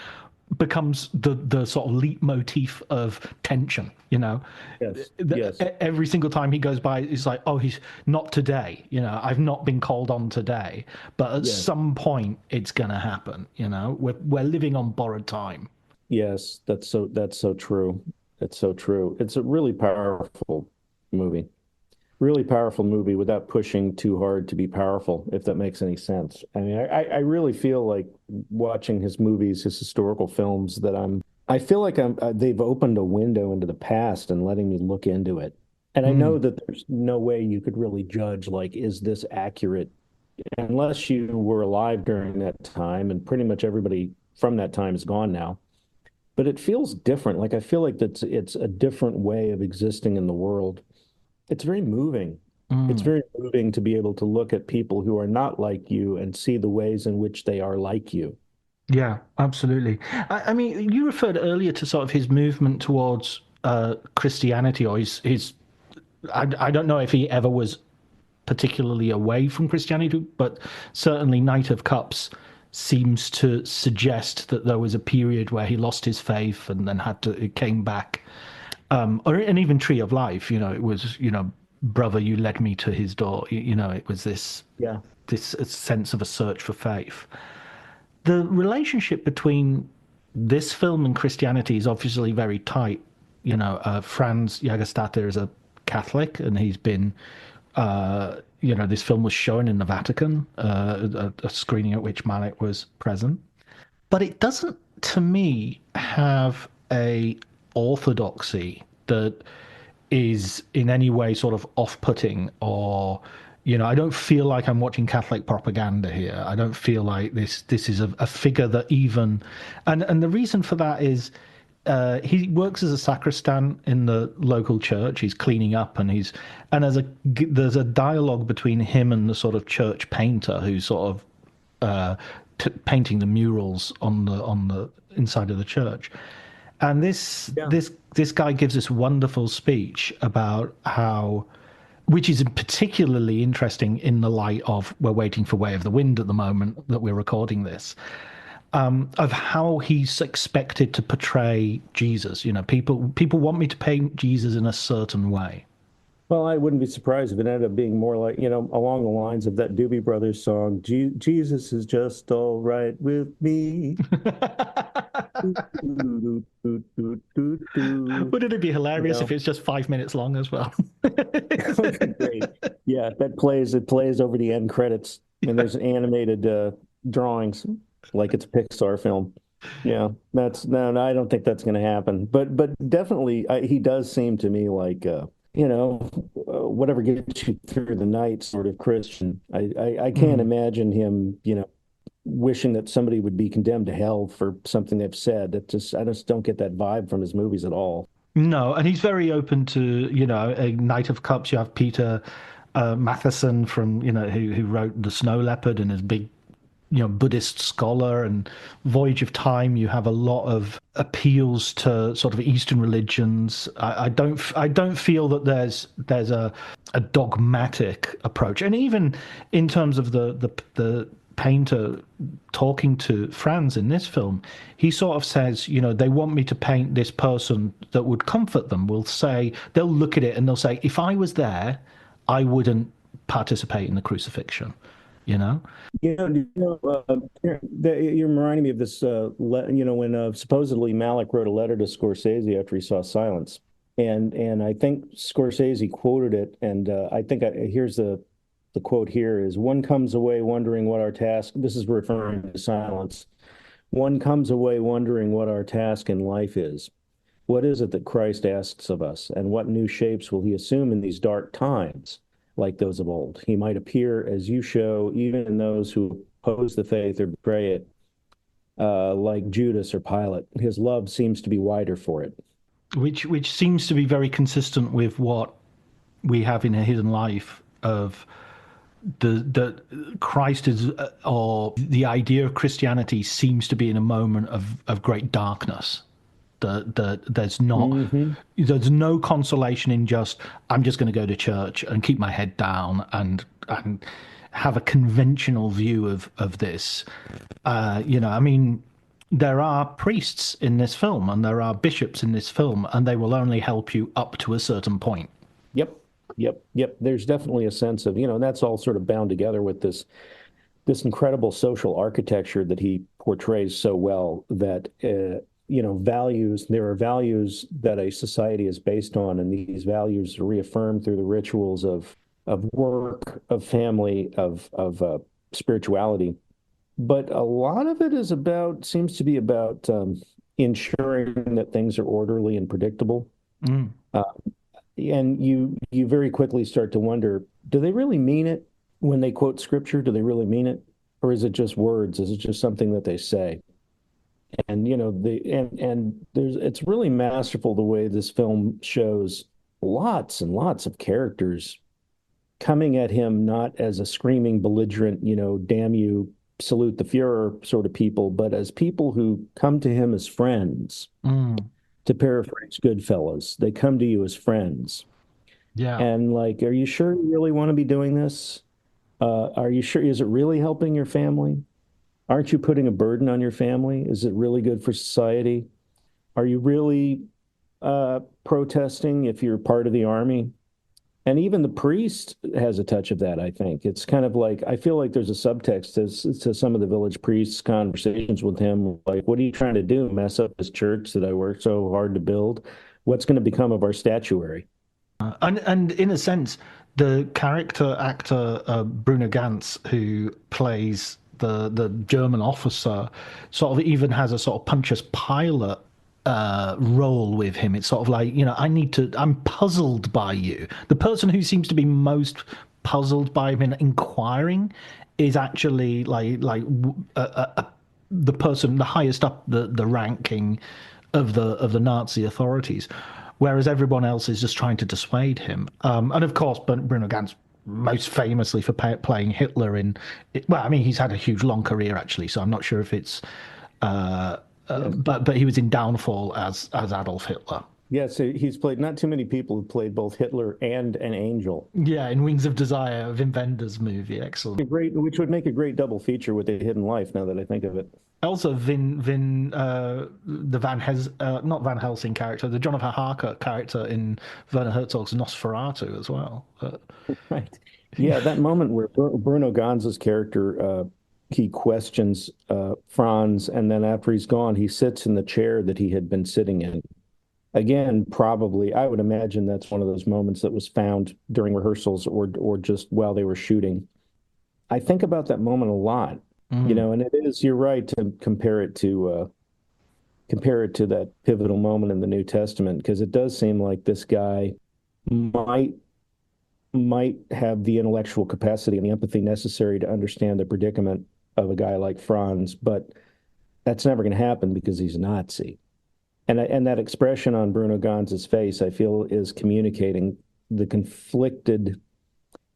becomes the sort of leitmotif of tension, Yes. Every single time he goes by, it's like, oh, he's not today, I've not been called on today, but at some point it's gonna happen, we're living on borrowed time. Yes, that's so true. That's so true. It's a really powerful movie. Really powerful movie without pushing too hard to be powerful, if that makes any sense. I mean, I really feel like watching his movies, his historical films, that I feel like they've opened a window into the past and letting me look into it. And I know that there's no way you could really judge, like, is this accurate? Unless you were alive during that time, and pretty much everybody from that time is gone now. But it feels different. Like, I feel like it's a different way of existing in the world. It's very moving. It's very moving to be able to look at people who are not like you and see the ways in which they are like you. Yeah, absolutely. I mean, you referred earlier to sort of his movement towards Christianity, or his I don't know if he ever was particularly away from Christianity, but certainly Knight of Cups seems to suggest that there was a period where he lost his faith and then it came back. And even Tree of Life, it was, brother, you led me to his door. It was this sense of a search for faith. The relationship between this film and Christianity is obviously very tight. Franz Jägerstätter is a Catholic, and he's been, this film was shown in the Vatican, a screening at which Malick was present. But it doesn't, to me, have a orthodoxy that is in any way sort of off-putting, or I don't feel like I'm watching Catholic propaganda here. I don't feel like this is a figure that even, and the reason for that is he works as a sacristan in the local church. He's cleaning up, and there's a dialogue between him and the sort of church painter who's sort of painting the murals on the inside of the church. And this guy gives this wonderful speech about how, which is particularly interesting in the light of we're waiting for Way of the Wind at the moment that we're recording this, of how he's expected to portray Jesus. People want me to paint Jesus in a certain way. Well, I wouldn't be surprised if it ended up being more like, along the lines of that Doobie Brothers song, Jesus is just all right with me. Wouldn't it be hilarious if it's just 5 minutes long as well? Great. Yeah, it plays over the end credits, and there's an animated drawings like it's a Pixar film. Yeah, that's no, I don't think that's going to happen. But definitely, he does seem to me like whatever gets you through the night sort of Christian. I can't imagine him, wishing that somebody would be condemned to hell for something they've said. I just don't get that vibe from his movies at all. No, and he's very open to, a Knight of Cups. You have Peter Matheson from, who wrote The Snow Leopard and is a big, Buddhist scholar, and Voyage of Time. You have a lot of appeals to sort of Eastern religions. I don't feel that there's a dogmatic approach, and even in terms of the painter talking to Franz in this film, he sort of says, they want me to paint this person that would comfort them. They'll look at it and they'll say, if I was there, I wouldn't participate in the crucifixion, You're reminding me of this, when supposedly Malick wrote a letter to Scorsese after he saw Silence. And I think Scorsese quoted it, and I think here's the quote here is, one comes away wondering what our task, this is referring to Silence, one comes away wondering what our task in life is. What is it that Christ asks of us, and what new shapes will he assume in these dark times like those of old? He might appear as you show, even in those who oppose the faith or betray it, like Judas or Pilate. His love seems to be wider for it. Which seems to be very consistent with what we have in A Hidden Life of the Christ is, or the idea of Christianity seems to be in a moment of great darkness. There's no consolation in just, I'm just going to go to church and keep my head down and have a conventional view of this. There are priests in this film and there are bishops in this film, and they will only help you up to a certain point. Yep. There's definitely a sense of, that's all sort of bound together with this incredible social architecture that he portrays so well, that, values, there are values that a society is based on, and these values are reaffirmed through the rituals of work, of family, of spirituality. But a lot of it seems to be about ensuring that things are orderly and predictable. And you very quickly start to wonder, do they really mean it when they quote scripture? Do they really mean it? Or is it just words? Is it just something that they say? And, it's really masterful the way this film shows lots and lots of characters coming at him, not as a screaming, belligerent, damn you, salute the Fuhrer sort of people, but as people who come to him as friends. To paraphrase Goodfellas, they come to you as friends. Yeah. And like, are you sure you really want to be doing this? Are you sure? Is it really helping your family? Aren't you putting a burden on your family? Is it really good for society? Are you really protesting if you're part of the army? And even the priest has a touch of that, I think. It's kind of like, I feel like there's a subtext to some of the village priests' conversations with him. Like, what are you trying to do? Mess up this church that I worked so hard to build? What's going to become of our statuary? And in a sense, the character actor Bruno Ganz, who plays the German officer, sort of even has a sort of Pontius Pilate role with him. It's sort of like, I'm puzzled by you. The person who seems to be most puzzled by him and inquiring is actually the person, the highest up the ranking of the Nazi authorities, whereas everyone else is just trying to dissuade him. And of course, Bruno Ganz, most famously for playing Hitler he's had a huge long career actually, so I'm not sure if it's but he was in Downfall as Adolf Hitler. Yeah, so he's played, not too many people have played both Hitler and an angel. Yeah, in Wings of Desire, Wim Wenders movie, excellent. Which would make a great double feature with A Hidden Life, now that I think of it. Also, not Van Helsing character, the Jonathan Harker character in Werner Herzog's Nosferatu as well. Right. Yeah, that moment where Bruno Ganz's character, he questions Franz, and then after he's gone, he sits in the chair that he had been sitting in. Again, probably, I would imagine that's one of those moments that was found during rehearsals or just while they were shooting. I think about that moment a lot, And it is, you're right to compare it to that pivotal moment in the New Testament, because it does seem like this guy might have the intellectual capacity and the empathy necessary to understand the predicament of a guy like Franz, but that's never going to happen because he's a Nazi. And that expression on Bruno Ganz's face, I feel, is communicating the conflicted,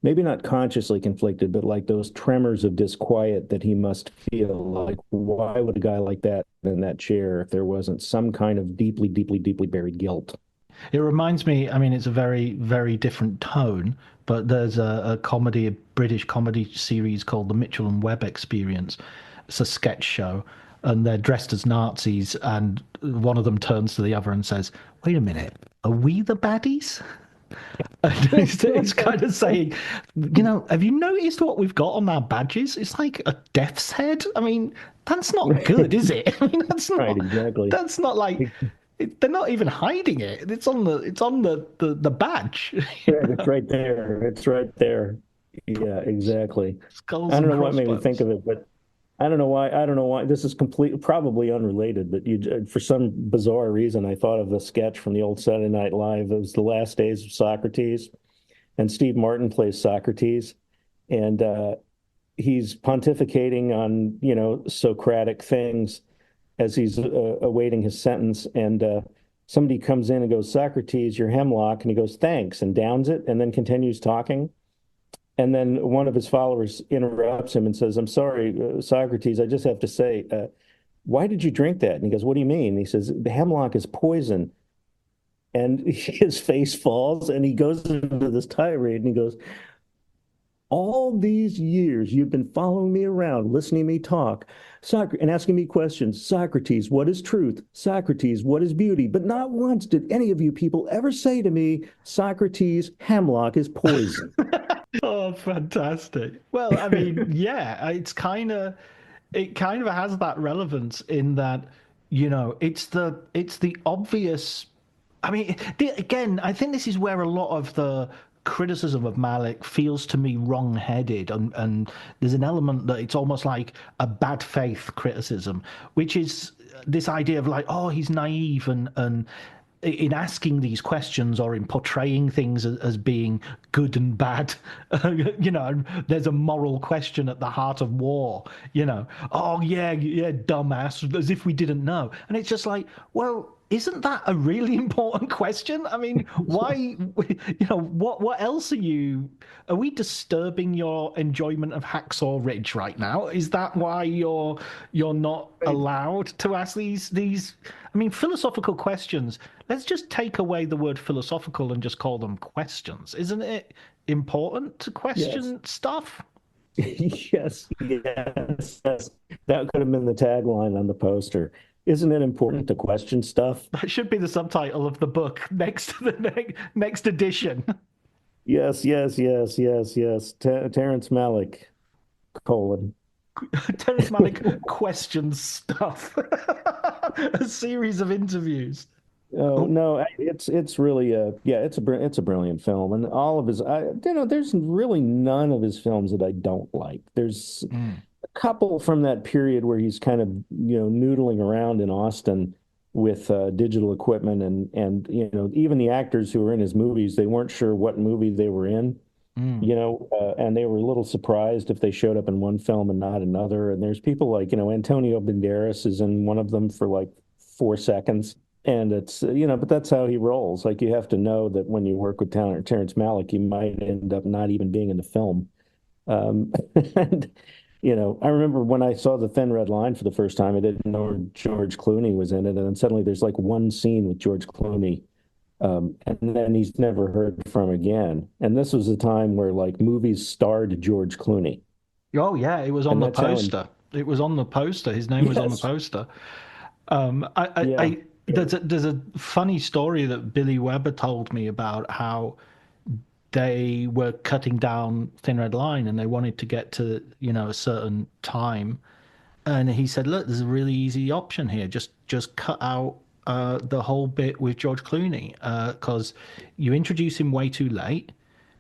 maybe not consciously conflicted, but like those tremors of disquiet that he must feel. Like, why would a guy like that in that chair if there wasn't some kind of deeply, deeply, deeply buried guilt? It reminds me, I mean, it's a very, very different tone, but there's a comedy, a British comedy series called The Mitchell and Webb Experience. It's a sketch show, and they're dressed as Nazis, and one of them turns to the other and says, "Wait a minute, are we the baddies?" And it's kind of saying, have you noticed what we've got on our badges? It's like a death's head. I mean, that's not good, is it? I mean, that's not Right, exactly. That's not like they're not even hiding it. It's on the badge. It's right there. It's right there. Yeah, exactly. Skulls I don't and know what made me crossbones. think of it, but I don't know why. I don't know why. This is probably unrelated, but for some bizarre reason, I thought of the sketch from the old Saturday Night Live. It was The Last Days of Socrates, and Steve Martin plays Socrates, and he's pontificating on, Socratic things as he's awaiting his sentence, and somebody comes in and goes, "Socrates, your hemlock," and he goes, "Thanks," and downs it, and then continues talking. And then one of his followers interrupts him and says, "I'm sorry, Socrates, I just have to say, why did you drink that?" And he goes, "What do you mean?" And he says, "The hemlock is poison." And his face falls, and he goes into this tirade, and he goes, "All these years you've been following me around, listening to me talk, and asking me questions. Socrates, what is truth? Socrates, what is beauty? But not once did any of you people ever say to me, Socrates, hemlock is poison." Oh, fantastic. Well, I mean, yeah, it kind of has that relevance in that, it's the obvious. I mean, again, I think this is where a lot of the criticism of Malick feels to me wrong-headed, and there's an element that it's almost like a bad faith criticism, which is this idea of like, oh, he's naive and in asking these questions or in portraying things as being good and bad, there's a moral question at the heart of war, oh yeah, dumbass, as if we didn't know. And it's just like, well, isn't that a really important question? I mean, why, what else are we disturbing your enjoyment of Hacksaw Ridge right now? Is that why you're not allowed to ask these, I mean, philosophical questions? Let's just take away the word philosophical and just call them questions. Isn't it important to question stuff? Yes, yes, yes. That could have been the tagline on the poster. Isn't it important to question stuff? That should be the subtitle of the book next to the next edition. Yes, yes, yes, yes, yes. Terrence Malick, colon. Terrence Malick questions stuff. A series of interviews. Oh no, it's really it's a brilliant film, and all of his there's really none of his films that I don't like. There's a couple from that period where he's kind of noodling around in Austin with digital equipment, and even the actors who were in his movies, they weren't sure what movie they were in. And they were a little surprised if they showed up in one film and not another. And there's people like Antonio Banderas is in one of them for like 4 seconds. And it's, but that's how he rolls. Like, you have to know that when you work with Terrence Malick, you might end up not even being in the film. And, I remember when I saw The Thin Red Line for the first time, I didn't know George Clooney was in it. And then suddenly there's like one scene with George Clooney. And then he's never heard from again. And this was a time where like movies starred George Clooney. Oh, yeah, it was on the poster. It was on the poster. His name was on the poster. There's a funny story that Billy Weber told me about how they were cutting down Thin Red Line and they wanted to get to a certain time, and he said, "Look, there's a really easy option here. Just cut out the whole bit with George Clooney because you introduce him way too late.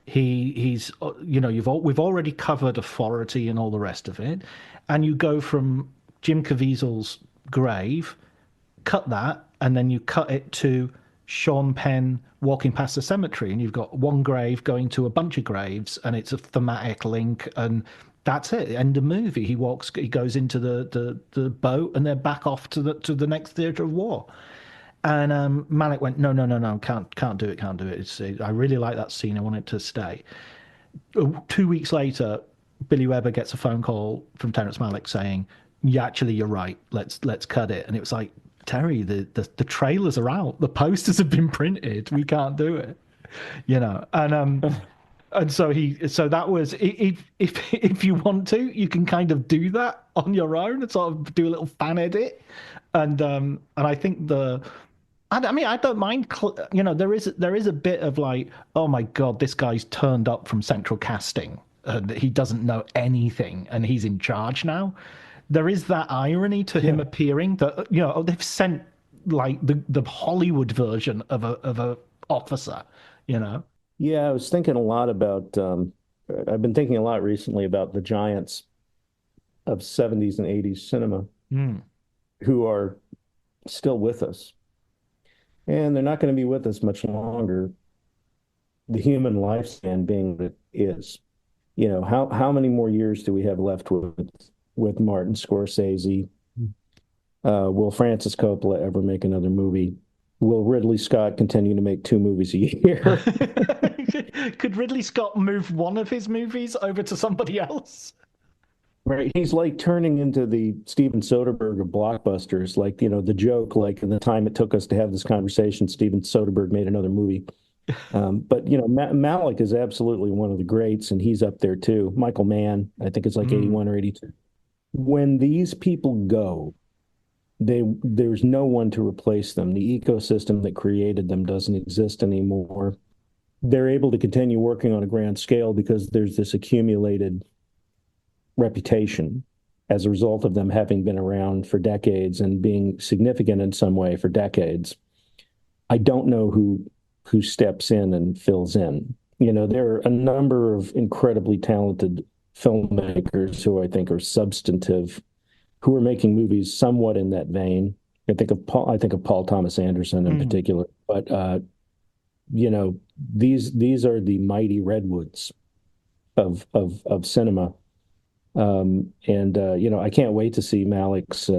He's we've already covered authority and all the rest of it, and you go from Jim Caviezel's grave, cut that, and then you cut it to Sean Penn walking past the cemetery, and you've got one grave going to a bunch of graves, and it's a thematic link, and that's it. End of movie. He goes into the boat, and they're back off to the next theatre of war. And Malick went, no, can't do it. I really like that scene. I want it to stay. 2 weeks later, Billy Weber gets a phone call from Terrence Malick saying, "Yeah, actually, you're right. Let's cut it." And it was like, Terry, the trailers are out. The posters have been printed. We can't do it, And so that was, if you want to, you can kind of do that on your own and sort of do a little fan edit. And I think I don't mind, there is a bit of like, oh my God, this guy's turned up from central casting and he doesn't know anything and he's in charge now. There is that irony to him appearing that, they've sent like the Hollywood version of a officer, Yeah, I was thinking a lot about, I've been thinking a lot recently about the giants of 70s and 80s cinema who are still with us. And they're not going to be with us much longer. The human lifespan being that is, how many more years do we have left with Martin Scorsese? Will Francis Coppola ever make another movie? Will Ridley Scott continue to make 2 movies a year? Could Ridley Scott move one of his movies over to somebody else? Right. He's like turning into the Steven Soderbergh of blockbusters, like, the joke, like in the time it took us to have this conversation, Steven Soderbergh made another movie. But, Malick is absolutely one of the greats, and he's up there too. Michael Mann, I think it's like 81 or 82. When these people go, there's no one to replace them. The ecosystem that created them doesn't exist anymore. They're able to continue working on a grand scale because there's this accumulated reputation as a result of them having been around for decades and being significant in some way for decades. I don't know who steps in and fills in. There are a number of incredibly talented filmmakers who I think are substantive, who are making movies somewhat in that vein. I think of Paul Thomas Anderson in particular, but these are the mighty redwoods of cinema. I can't wait to see Malick's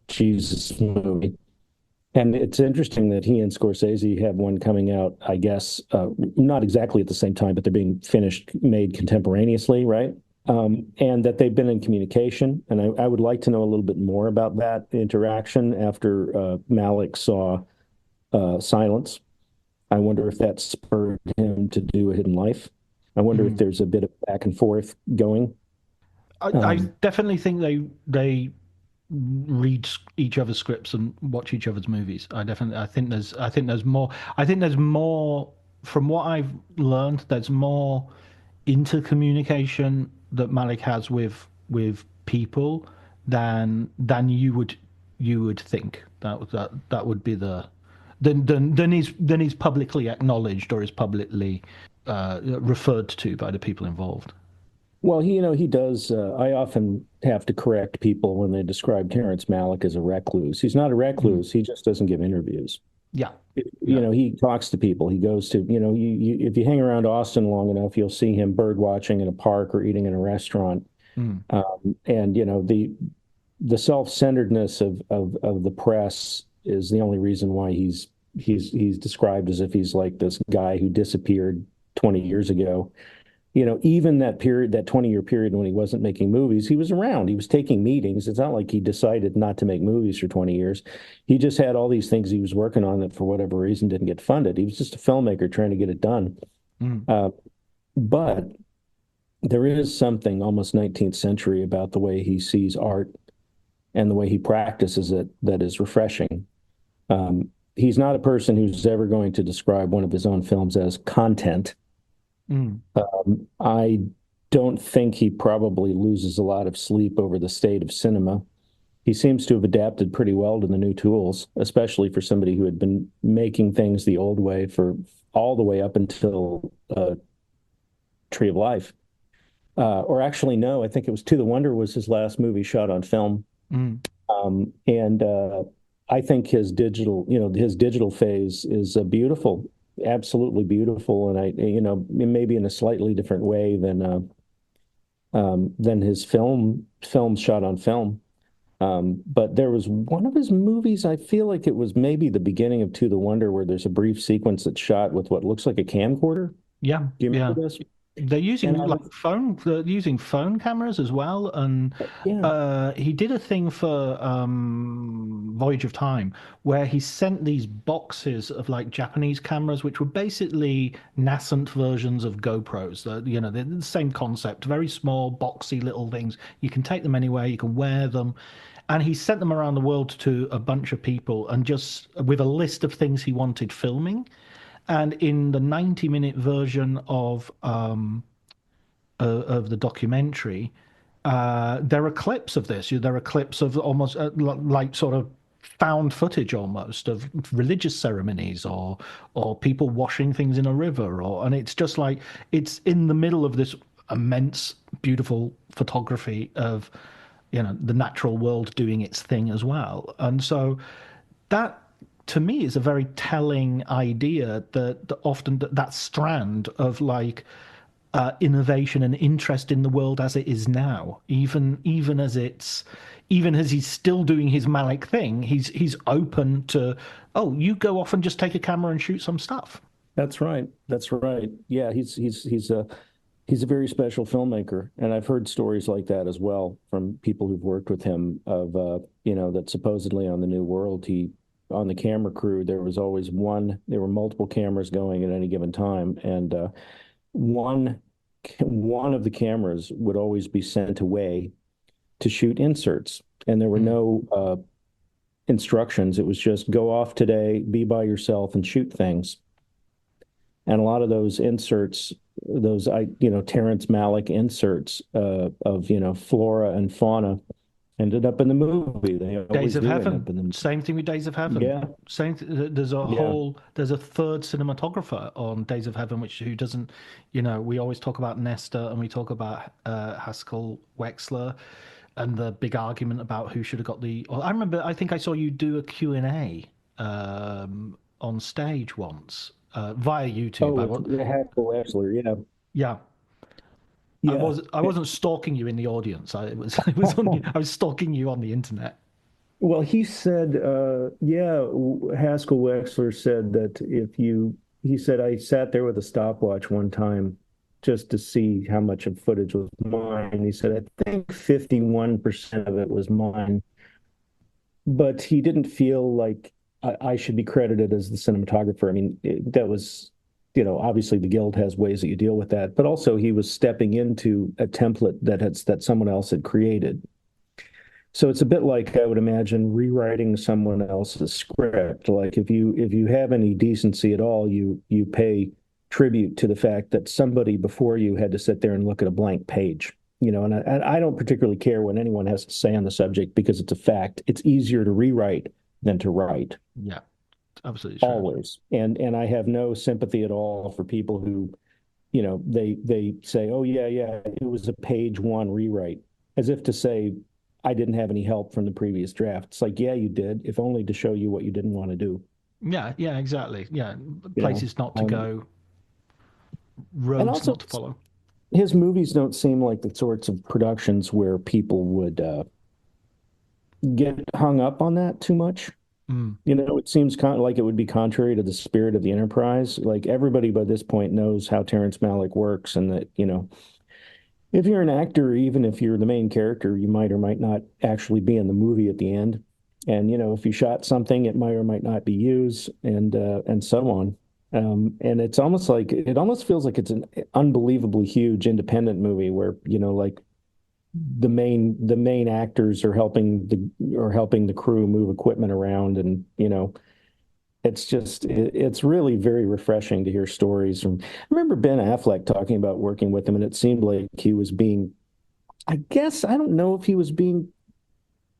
Jesus movie. And it's interesting that he and Scorsese have one coming out, I guess, not exactly at the same time, but they're being made contemporaneously, right? And that they've been in communication. And I would like to know a little bit more about that interaction after Malick saw Silence. I wonder if that spurred him to do A Hidden Life. I wonder if there's a bit of back and forth going. I definitely think they read each other's scripts and watch each other's movies. I think there's more from what I've learned. There's more intercommunication that Malick has with people than you would think. That would be than is publicly acknowledged or is publicly referred to by the people involved. Well, he does. I often have to correct people when they describe Terrence Malick as a recluse. He's not a recluse. He just doesn't give interviews. Yeah. He talks to people. He goes to, if you hang around Austin long enough, you'll see him bird watching in a park or eating in a restaurant. The self-centeredness of the press is the only reason why he's described as if he's like this guy who disappeared 20 years ago. Even that period, that 20-year period when he wasn't making movies, he was around. He was taking meetings. It's not like he decided not to make movies for 20 years. He just had all these things he was working on that for whatever reason didn't get funded. He was just a filmmaker trying to get it done. But there is something almost 19th century about the way he sees art and the way he practices it that is refreshing. He's not a person who's ever going to describe one of his own films as content. I don't think he probably loses a lot of sleep over the state of cinema. He seems to have adapted pretty well to the new tools, especially for somebody who had been making things the old way for all the way up until Tree of Life. Or actually, no, I think it was To the Wonder was his last movie shot on film. Mm. And I think his digital phase is beautiful, absolutely beautiful. And maybe in a slightly different way than his film shot on film. But there was one of his movies, I feel like it was maybe the beginning of To the Wonder, where there's a brief sequence that's shot with what looks like a camcorder. Yeah, Do you remember this? they're using And I like was, they're using phone cameras as well, and yeah, he did a thing for Voyage of Time where he sent these boxes of like Japanese cameras, which were basically nascent versions of GoPros. They're the same concept, very small, boxy little things. You can take them anywhere, you can wear them. And he sent them around the world to a bunch of people and just with a list of things he wanted filming. And in the 90-minute version of the documentary, there are clips of this. There are clips of almost like sort of found footage almost of religious ceremonies or people washing things in a river, and it's just like it's in the middle of this immense, beautiful photography of the natural world doing its thing as well. And so that to me is a very telling idea that often that strand of like innovation and interest in the world as it is now, even as he's still doing his Malick thing, he's open to, oh, you go off and just take a camera and shoot some stuff. that's right. That's right. Yeah, he's a very special filmmaker, and I've heard stories like that as well from people who've worked with him of that supposedly on the New World, on the camera crew, there were multiple cameras going at any given time, and one of the cameras would always be sent away to shoot inserts, and there were no instructions. It was just go off today, be by yourself, and shoot things. And a lot of those inserts, Terrence Malick inserts of flora and fauna, ended up in the movie. They Days always of do end Heaven. up in the movie. Same thing with Days of Heaven. Yeah, There's yeah. there's a third cinematographer on Days of Heaven, who doesn't, we always talk about Nestor and we talk about Haskell Wexler and the big argument about who should have got I remember, I think I saw you do a Q&A on stage once via YouTube. Oh, with Haskell Wexler, yeah. Yeah. Yeah. I wasn't stalking you in the audience. I was stalking you on the internet. Well, he said, Haskell Wexler said that he said, I sat there with a stopwatch one time just to see how much of footage was mine. He said, I think 51% of it was mine, but he didn't feel like I should be credited as the cinematographer. I mean, that was, obviously the guild has ways that you deal with that, but also he was stepping into a template that someone else had created. So it's a bit like, I would imagine, rewriting someone else's script. Like if you have any decency at all, you pay tribute to the fact that somebody before you had to sit there and look at a blank page. And I don't particularly care what anyone has to say on the subject because it's a fact. It's easier to rewrite than to write. Yeah, absolutely true. Always. And I have no sympathy at all for people who, they say, oh yeah, it was a page one rewrite, as if to say, I didn't have any help from the previous draft. It's like, yeah, you did, if only to show you what you didn't want to do. Yeah, exactly. Yeah, places not to go, roads not to follow. His movies don't seem like the sorts of productions where people would get hung up on that too much. It seems like it would be contrary to the spirit of the enterprise. Like everybody by this point knows how Terrence Malick works, and that, if you're an actor, even if you're the main character, you might or might not actually be in the movie at the end. And, if you shot something, it might or might not be used, and so on. And it almost feels like it's an unbelievably huge independent movie where, like the main actors are helping the crew move equipment around, and it's really very refreshing to hear stories from. I remember Ben Affleck talking about working with him, and it seemed like he was being, I guess, I don't know if he was being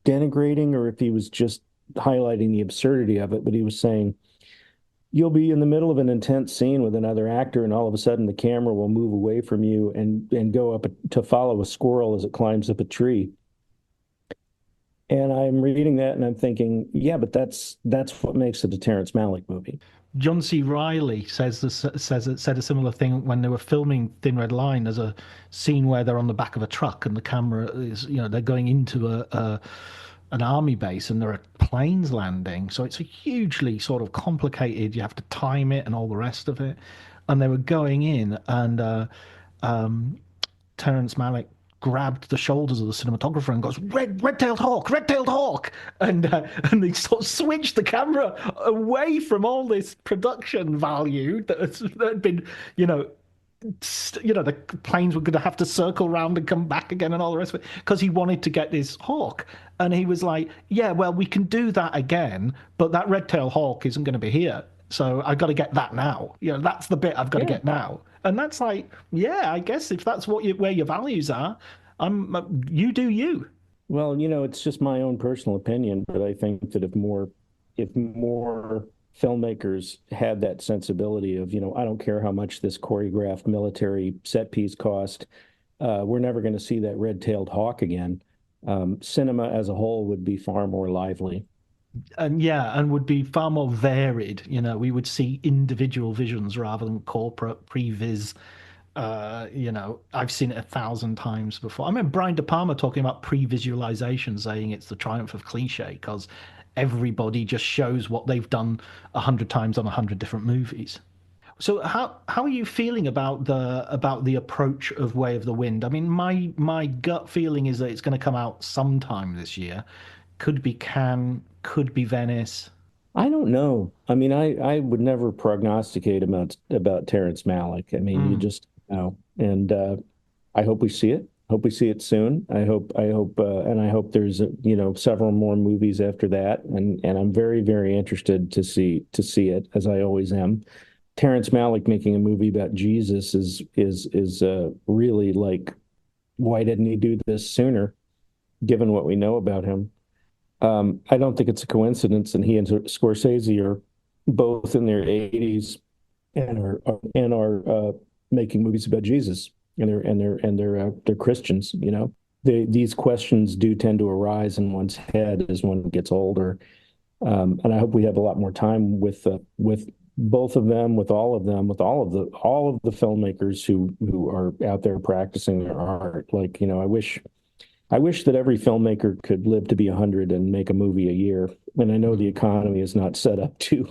denigrating or if he was just highlighting the absurdity of it, but he was saying, you'll be in the middle of an intense scene with another actor, and all of a sudden the camera will move away from you and go up to follow a squirrel as it climbs up a tree. And I'm reading that and I'm thinking, yeah, but that's what makes it a Terrence Malick movie. John C. Reilly said a similar thing when they were filming Thin Red Line. There's a scene where they're on the back of a truck and the camera is, they're going into an army base and there are planes landing. So it's a hugely sort of complicated, you have to time it and all the rest of it. And they were going in and Terrence Malick grabbed the shoulders of the cinematographer and goes, red-tailed hawk, and they sort of switched the camera away from all this production value that had been, the planes were going to have to circle round and come back again and all the rest of it because he wanted to get this hawk. And he was like, yeah, well, we can do that again, but that red-tailed hawk isn't going to be here. So I've got to get that now. That's the bit I've got to get now. And that's like, yeah, I guess if that's where your values are, you do you. Well, it's just my own personal opinion, but I think that if more filmmakers had that sensibility of, I don't care how much this choreographed military set piece cost, we're never going to see that red-tailed hawk again. Cinema as a whole would be far more lively. And would be far more varied. We would see individual visions rather than corporate previs. I've seen it 1,000 times before. I remember Brian De Palma talking about pre-visualization, saying it's the triumph of cliche because everybody just shows what they've done 100 times on 100 different movies. So how are you feeling about the approach of Way of the Wind? I mean, my gut feeling is that it's going to come out sometime this year. Could be Cannes, could be Venice. I don't know. I mean, I would never prognosticate about Terrence Malick. I mean, you just know. And I hope we see it. Hope we see it soon. I hope, and I hope there's several more movies after that. And I'm very, very interested to see it, as I always am. Terrence Malick making a movie about Jesus is really like, why didn't he do this sooner, given what we know about him? I don't think it's a coincidence, and he and Scorsese are both in their 80s and are making movies about Jesus, and they're Christians. These questions do tend to arise in one's head as one gets older, and I hope we have a lot more time with both of them, with all of the filmmakers who are out there practicing their art. Like, I wish that every filmmaker could live to be 100 and make a movie a year. And I know the economy is not set up to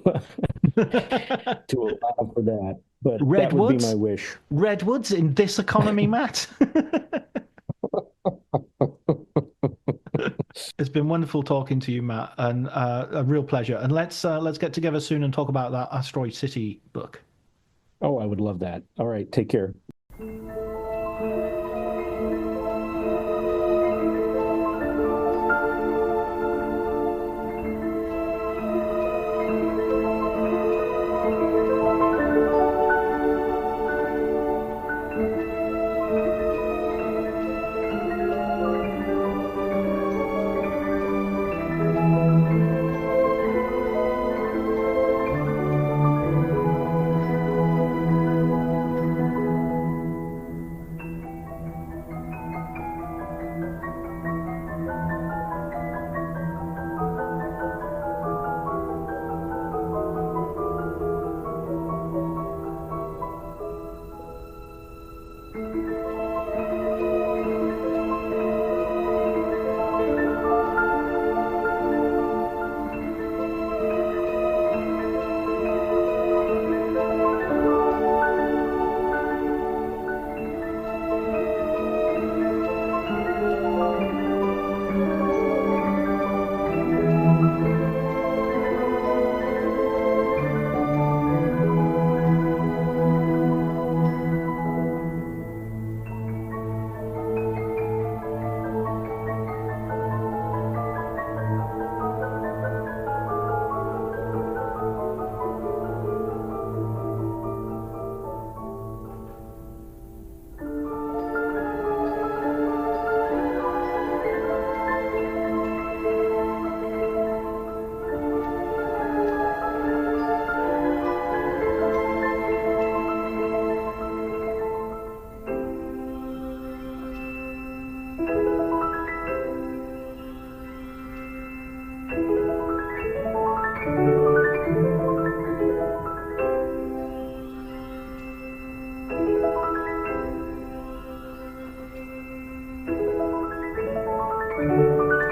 to allow for that. But that would be my wish. Redwoods in this economy, Matt. It's been wonderful talking to you, Matt, and a real pleasure. And let's get together soon and talk about that Asteroid City book. Oh, I would love that. All right, take care.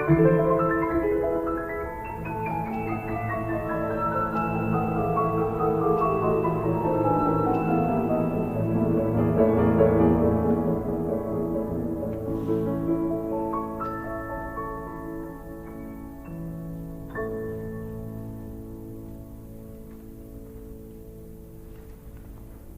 you.